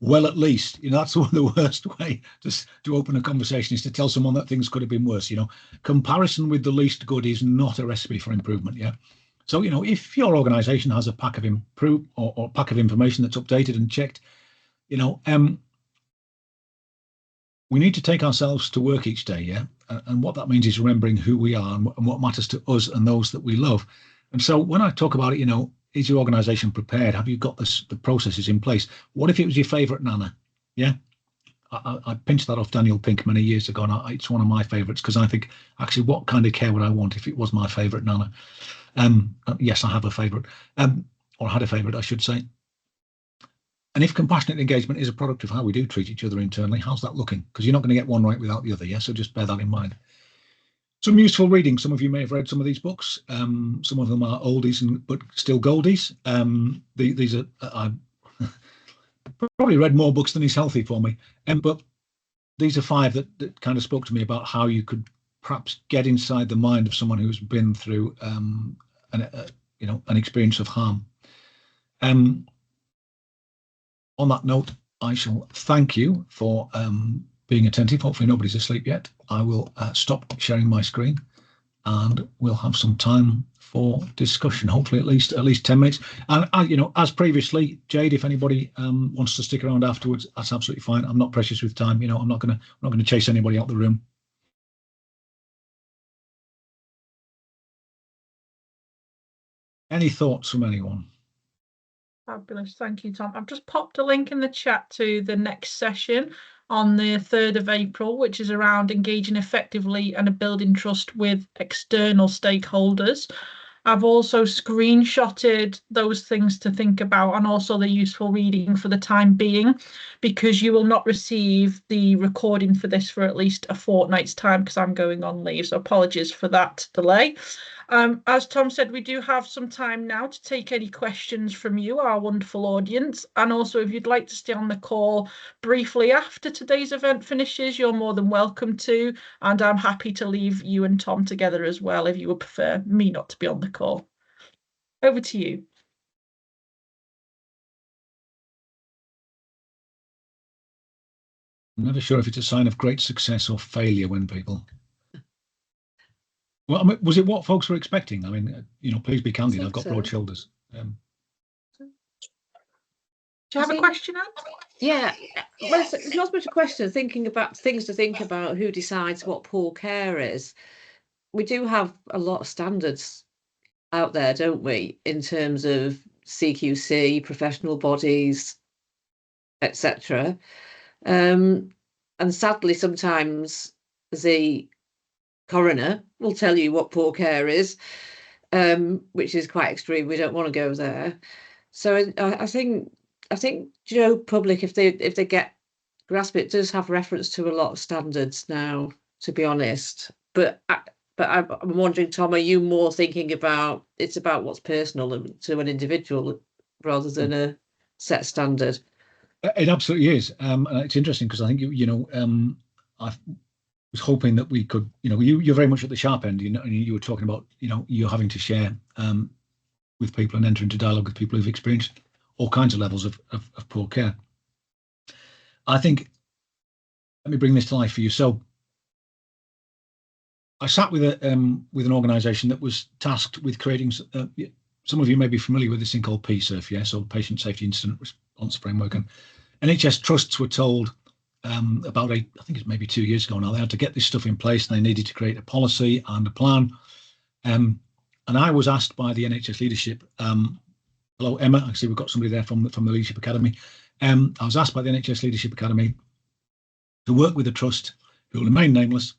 well, at least, that's one of the worst way to open a conversation, is to tell someone that things could have been worse. Comparison with the least good is not a recipe for improvement. Yeah. So, if your organisation has a pack of or pack of information that's updated and checked, we need to take ourselves to work each day. Yeah. And what that means is remembering who we are and what matters to us and those that we love. And so when I talk about it, is your organisation prepared? Have you got the processes in place? What if it was your favourite nana? Yeah. I pinched that off Daniel Pink many years ago, and it's one of my favourites, because I think, actually, what kind of care would I want if it was my favourite nana? Yes, I have a favourite, or had a favourite, I should say. And if compassionate engagement is a product of how we do treat each other internally, how's that looking? Because you're not going to get one right without the other. Yeah, so just bear that in mind. Some useful reading. Some of you may have read some of these books. Some of them are oldies but still goldies. These are I've probably read more books than is healthy for me. But these are 5 that kind of spoke to me about how you could perhaps get inside the mind of someone who's been through an experience of harm. On that note, I shall thank you for being attentive. Hopefully nobody's asleep yet. I will stop sharing my screen, and we'll have some time for discussion. Hopefully at least 10 minutes. And as previously, Jade, if anybody wants to stick around afterwards, that's absolutely fine. I'm not precious with time. I'm not gonna chase anybody out the room. Any thoughts from anyone? Fabulous. Thank you, Tom. I've just popped a link in the chat to the next session on the 3rd of April, which is around engaging effectively and building trust with external stakeholders. I've also screenshotted those things to think about, and also the useful reading for the time being, because you will not receive the recording for this for at least a fortnight's time, because I'm going on leave. So apologies for that delay. As Tom said, we do have some time now to take any questions from you, our wonderful audience. And also, if you'd like to stay on the call briefly after today's event finishes, you're more than welcome to. And I'm happy to leave you and Tom together as well, if you would prefer me not to be on the call. Over to you. I'm never sure if it's a sign of great success or failure when people... Well, I mean, was it what folks were expecting? I mean, please be candid. I've got broad shoulders. Do you have a question, Anne? Yeah, well, it's not so much a question. Thinking about things to think about, who decides what poor care is. We do have a lot of standards out there, don't we, in terms of CQC, professional bodies, etc. And sadly, sometimes the coroner will tell you what poor care is, which is quite extreme. We don't want to go there. So I think public, if they grasp it, does have reference to a lot of standards now, to be honest. But I'm wondering, Tom, are you more thinking about it's about what's personal to an individual rather than a set standard? It absolutely is. And it's interesting, because I think I was hoping that we could, you're very much at the sharp end, and you were talking about, you're having to share with people and enter into dialogue with people who've experienced all kinds of levels of poor care. I think, let me bring this to life for you. So I sat with an organisation that was tasked with creating, some of you may be familiar with this thing called PSIRF, yeah, so Patient Safety Incident Response Framework. And NHS trusts were told about I think it's maybe 2 years ago now, they had to get this stuff in place, and they needed to create a policy and a plan. And I was asked by the NHS leadership, hello Emma, I see we've got somebody there from the Leadership Academy. I was asked by the NHS Leadership Academy to work with the trust, who will remain nameless,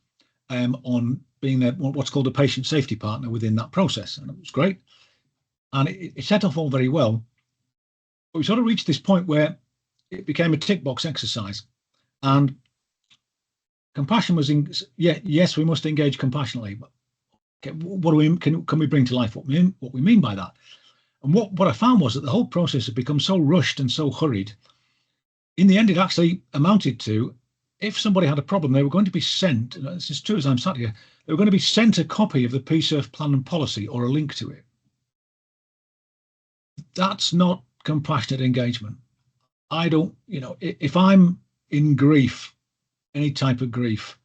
on being what's called a patient safety partner within that process. And it was great. And it set off all very well. But we sort of reached this point where it became a tick box exercise. And compassion was yes, we must engage compassionately. But okay, what do we can we bring to life what we mean by that? And what I found was that the whole process had become so rushed and so hurried. In the end, it actually amounted to, if somebody had a problem, they were going to be sent, and this is true as I'm sat here, they were going to be sent a copy of the PSIRF plan and policy or a link to it. That's not compassionate engagement. I don't, if I'm in grief, any type of grief,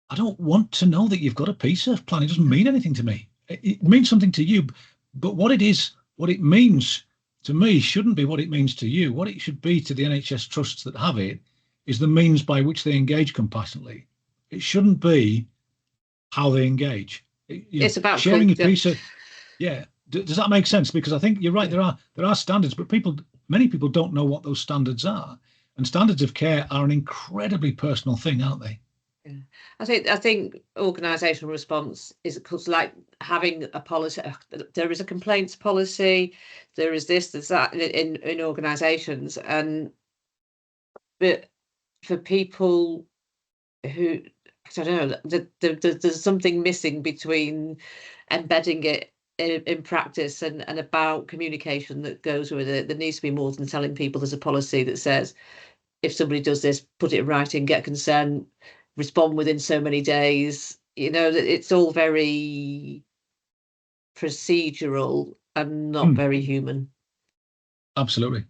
I don't want to know that you've got a PSERF plan. It doesn't mean anything to me. It means something to you, but what it means to me shouldn't be what it means to you. What it should be to the NHS trusts that have it is the means by which they engage compassionately. It shouldn't be how they engage. It's about sharing a PSERF. Yeah. Does that make sense? Because I think you're right. There are standards, but many people don't know what those standards are. And standards of care are an incredibly personal thing, aren't they? Yeah. I think organisational response is like having a policy. There is a complaints policy. There is this, there's that in organisations, but for people who, I don't know, there's something missing between embedding it in practice and about communication that goes with it. There needs to be more than telling people there's a policy that says if somebody does this, put it in writing, get consent, respond within so many days. It's all very procedural and not very human. Absolutely.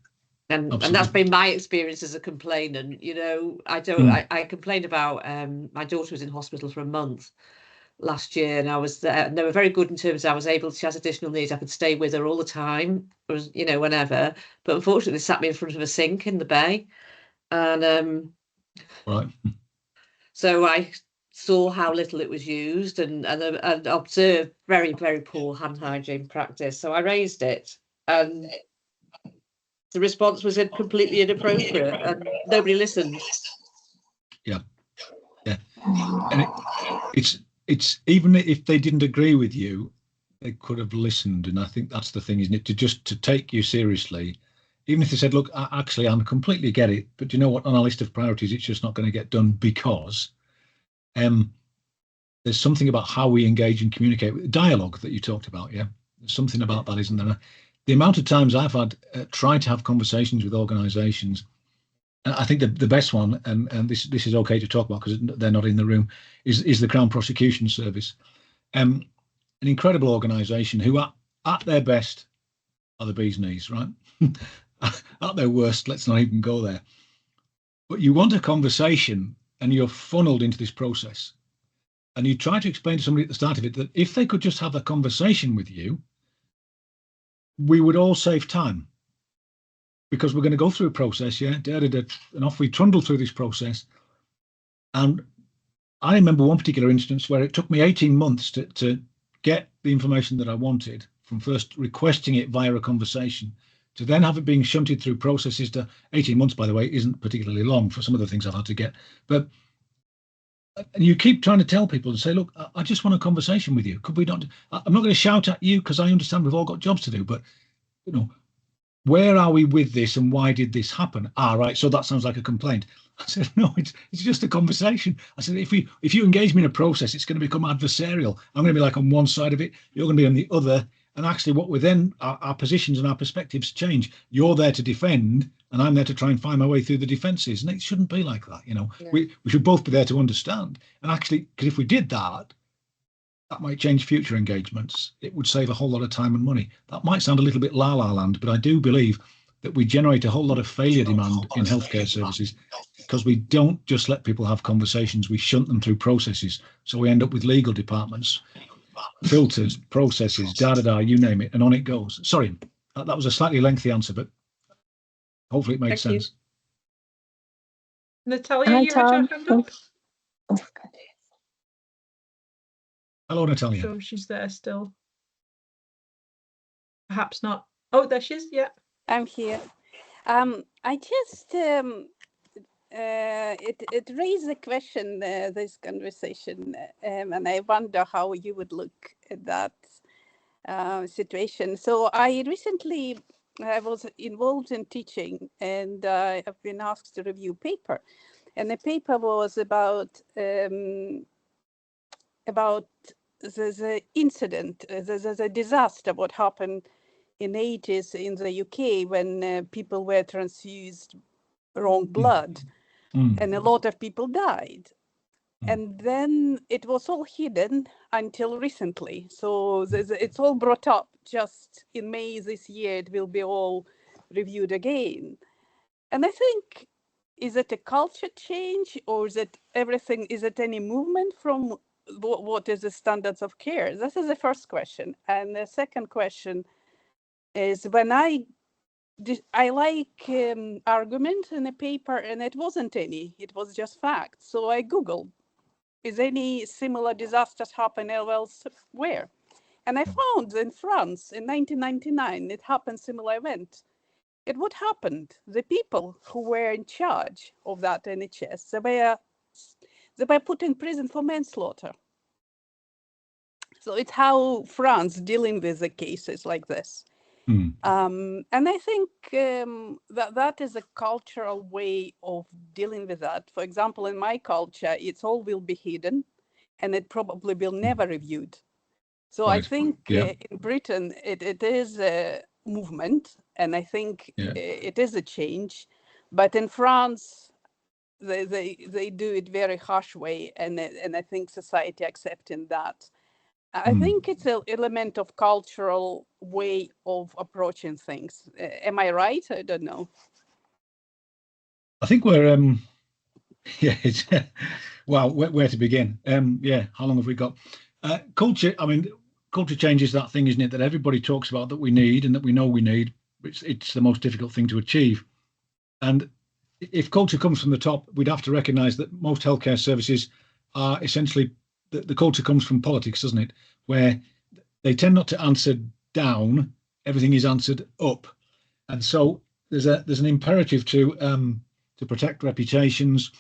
And that's been my experience as a complainant. I complained about my daughter was in hospital for a month last year, and I was there, and they were very good in terms of she has additional needs. I could stay with her all the time, whenever. But unfortunately, they sat me in front of a sink in the bay, and right. So I saw how little it was used and observed very, very poor hand hygiene practice. So I raised it, and the response was completely inappropriate, and nobody listened. Yeah. And it's even if they didn't agree with you, they could have listened. And I think that's the thing, isn't it? To take you seriously, even if they said, look, I completely get it, but you know what, on our list of priorities, it's just not going to get done because there's something about how we engage and communicate with dialogue that you talked about. Yeah, there's something about that, isn't there? The amount of times I've had tried to have conversations with organisations, and I think the best one, and this is okay to talk about because they're not in the room, is the Crown Prosecution Service, an incredible organisation who at their best are the bee's knees, right? At their worst, let's not even go there. But you want a conversation and you're funneled into this process. And you try to explain to somebody at the start of it that if they could just have a conversation with you, we would all save time. Because we're going to go through a process, and off we trundle through this process. And I remember one particular instance where it took me 18 months to get the information that I wanted, from first requesting it via a conversation to then have it being shunted through processes to 18 months, by the way, isn't particularly long for some of the things I've had to get. But you keep trying to tell people and say, look, I just want a conversation with you. Could we not? I'm not going to shout at you because I understand we've all got jobs to do, but, where are we with this and why did this happen? Right, so that sounds like a complaint. I said, no, it's just a conversation. I said, if you engage me in a process, it's going to become adversarial. I'm going to be like on one side of it, you're going to be on the other. And actually what we're then, our positions and our perspectives change. You're there to defend and I'm there to try and find my way through the defences. And it shouldn't be like that, No. We should both be there to understand. And actually, because if we did that might change future engagements. It would save a whole lot of time and money. That might sound a little bit la-la land, but I do believe that we generate a whole lot of failure demand in healthcare services because we don't just let people have conversations, we shunt them through processes. So we end up with legal departments, filters, processes, you name it, and on it goes. Sorry, that was a slightly lengthy answer, but hopefully it makes sense. Natalia, you had your hand up? Hello, Natalia. Sure, she's there still. Perhaps not. Oh, there she is. Yeah, I'm here. I just it raised a question, this conversation, and I wonder how you would look at that situation. So I was involved in teaching, and I've been asked to review paper, and the paper was about the incident, the disaster, what happened in 80s in the UK when people were transfused wrong blood and a lot of people died. And then it was all hidden until recently. So it's all brought up just in May this year. It will be all reviewed again. And I think, is it a culture change, or is it everything? Is it any movement from what is the standards of care? This is the first question. And the second question is, when I like argument in a paper, and it wasn't any, it was just facts. So I Googled, is any similar disasters happen elsewhere? And I found in France in 1999, it happened, similar event. What happened? The people who were in charge of that NHS, they were put in prison for manslaughter. So it's how France dealing with the cases like this. And I think that is a cultural way of dealing with that. For example, in my culture, it's all will be hidden, and it probably will never reviewed. So right. I think in Britain, it is a movement, and I think it is a change. But in France, they do it very harsh way, and I think society accepting that. I think it's an element of cultural way of approaching things. Am I right? I don't know. I think we're it's well, where to begin? How long have we got? Culture. I mean, culture change is that thing, isn't it, that everybody talks about, that we need and that we know we need. It's the most difficult thing to achieve. And if culture comes from the top, we'd have to recognise that most healthcare services are essentially, the culture comes from politics, doesn't it? Where they tend not to answer down, everything is answered up. And so there's an imperative to protect reputations.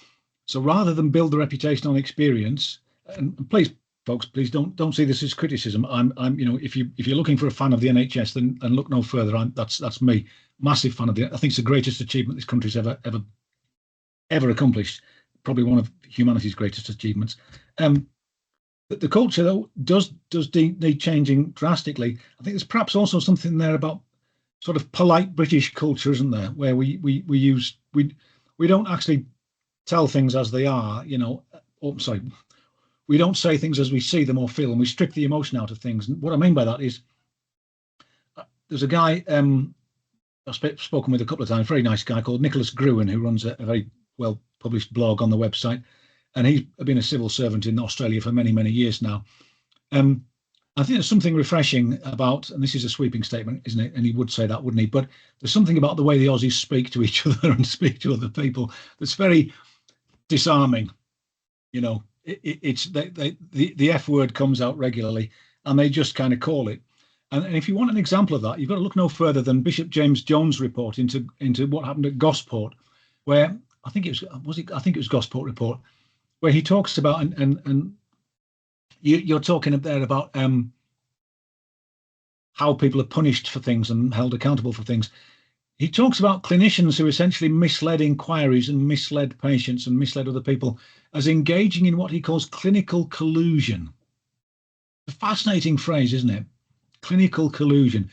So rather than build the reputation on experience, and please, folks, please don't see this as criticism. I'm if you're looking for a fan of the NHS, then look no further. That's me, massive fan of I think it's the greatest achievement this country's ever accomplished. Probably one of humanity's greatest achievements. But the culture, though, does need changing drastically. I think there's perhaps also something there about sort of polite British culture, isn't there, where we don't actually tell things as they are, we don't say things as we see them or feel, and we strip the emotion out of things. And what I mean by that is, there's a guy I've spoken with a couple of times, very nice guy called Nicholas Gruen, who runs a very well published blog on the website, and he's been a civil servant in Australia for many, many years now. I think there's something refreshing about, and this is a sweeping statement, isn't it? And he would say that, wouldn't he? But there's something about the way the Aussies speak to each other and speak to other people that's very disarming. It's the F word comes out regularly, and they just kind of call it. And if you want an example of that, you've got to look no further than Bishop James Jones' report into what happened at Gosport, where I think it was Gosport report, where he talks about, and you're talking up there about how people are punished for things and held accountable for things. He talks about clinicians who essentially misled inquiries and misled patients and misled other people as engaging in what he calls clinical collusion. A fascinating phrase, isn't it? Clinical collusion.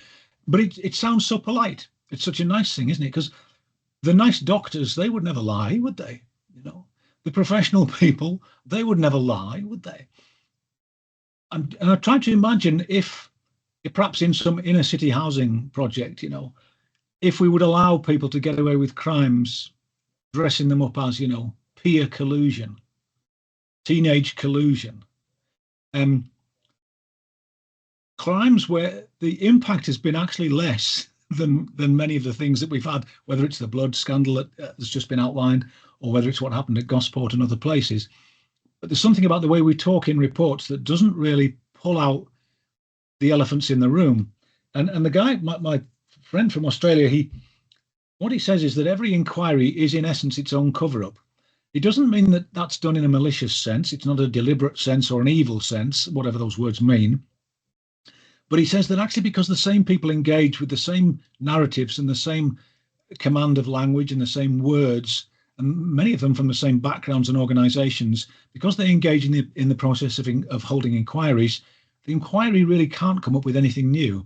But it sounds so polite. It's such a nice thing, isn't it? Because the nice doctors, they would never lie, would they? The professional people, they would never lie, would they? And I tried to imagine if perhaps in some inner city housing project, if we would allow people to get away with crimes, dressing them up as, peer collusion, teenage collusion, crimes where the impact has been actually less than many of the things that we've had, whether it's the blood scandal that has just been outlined, or whether it's what happened at Gosport and other places. But there's something about the way we talk in reports that doesn't really pull out the elephants in the room. And the guy, my friend from Australia, what he says is that every inquiry is in essence its own cover-up. It doesn't mean that that's done in a malicious sense. It's not a deliberate sense or an evil sense, whatever those words mean. But he says that actually because the same people engage with the same narratives and the same command of language and the same words, and many of them from the same backgrounds and organisations, because they engage in the process of holding inquiries, the inquiry really can't come up with anything new.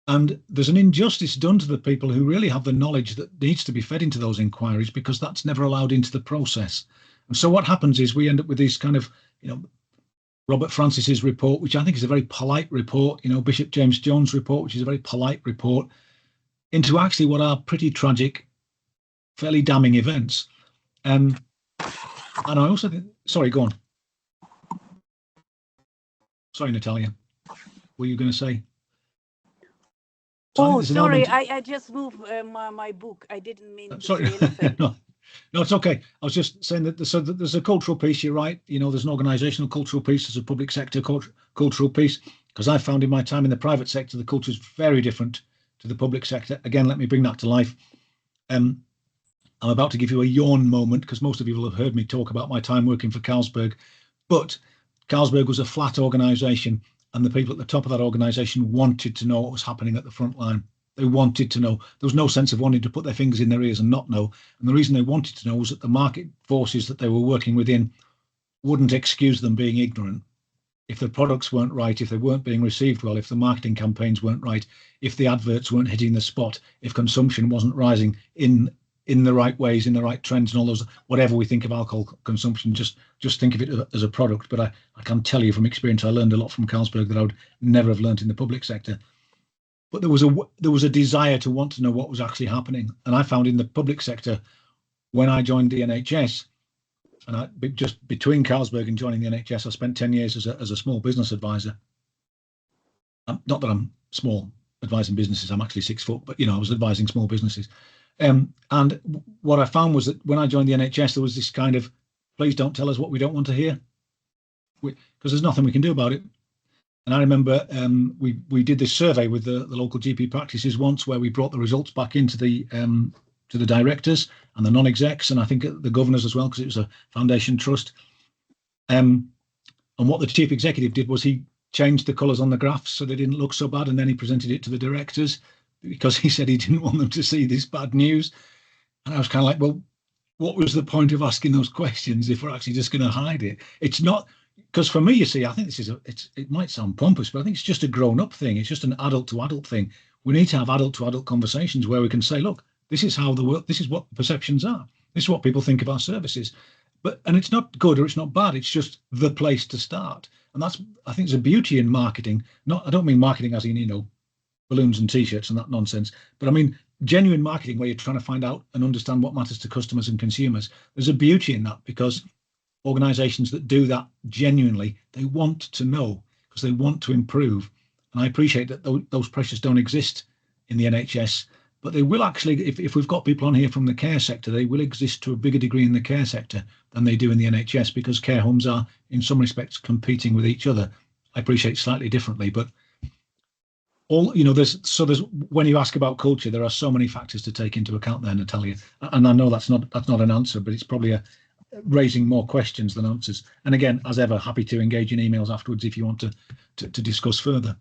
And there's an injustice done to the people who really have the knowledge that needs to be fed into those inquiries, because that's never allowed into the process. And so what happens is we end up with these kind of, Robert Francis's report, which I think is a very polite report, Bishop James Jones' report, which is a very polite report, into actually what are pretty tragic fairly damning events. And I also think, sorry, go on. Sorry, Natalia, what were you going to say? So sorry, I just moved my book. I didn't mean to say anything. No, it's okay. I was just saying that there's a cultural piece, you're right. There's an organisational cultural piece, there's a public sector cultural piece, because I found in my time in the private sector, the culture is very different to the public sector. Again, let me bring that to life. I'm about to give you a yawn moment, because most of you will have heard me talk about my time working for Carlsberg, but Carlsberg was a flat organisation, and the people at the top of that organisation wanted to know what was happening at the front line. They wanted to know. There was no sense of wanting to put their fingers in their ears and not know. And the reason they wanted to know was that the market forces that they were working within wouldn't excuse them being ignorant. If the products weren't right, if they weren't being received well, if the marketing campaigns weren't right, if the adverts weren't hitting the spot, if consumption wasn't rising in the right ways, in the right trends, and all those, whatever we think of alcohol consumption, just think of it as a product. But I can tell you from experience, I learned a lot from Carlsberg that I would never have learned in the public sector. But there was a desire to want to know what was actually happening. And I found in the public sector, when I joined the NHS, and just between Carlsberg and joining the NHS, I spent 10 years as a small business advisor. Not that I'm small advising businesses, I'm actually 6 foot, but I was advising small businesses. And what I found was that when I joined the NHS, there was this kind of, please don't tell us what we don't want to hear, because there's nothing we can do about it. And I remember we did this survey with the local GP practices once, where we brought the results back into the directors and the non-execs, and I think the governors as well, because it was a foundation trust. And what the chief executive did was he changed the colours on the graphs so they didn't look so bad, and then he presented it to the directors, because he said he didn't want them to see this bad news. And I was kind of like, well, what was the point of asking those questions if we're actually just going to hide it? It's not. Because for me, you see, I think this is it might sound pompous, but I think it's just a grown-up thing. It's just an adult-to-adult thing. We need to have adult-to-adult conversations where we can say, look, this is how the world, this is what perceptions are. This is what people think of our services. And it's not good or it's not bad. It's just the place to start. And that's, I think, there's a beauty in marketing. I don't mean marketing as in, balloons and T-shirts and that nonsense, but I mean genuine marketing where you're trying to find out and understand what matters to customers and consumers. There's a beauty in that, because organisations that do that genuinely, they want to know, because they want to improve. And I appreciate that those pressures don't exist in the NHS, but they will actually, if we've got people on here from the care sector, they will exist to a bigger degree in the care sector than they do in the NHS, because care homes are in some respects competing with each other. I appreciate slightly differently, but there's when you ask about culture, there are so many factors to take into account there, Natalia. And I know that's not an answer, but it's probably raising more questions than answers. And again, as ever, happy to engage in emails afterwards if you want to discuss further.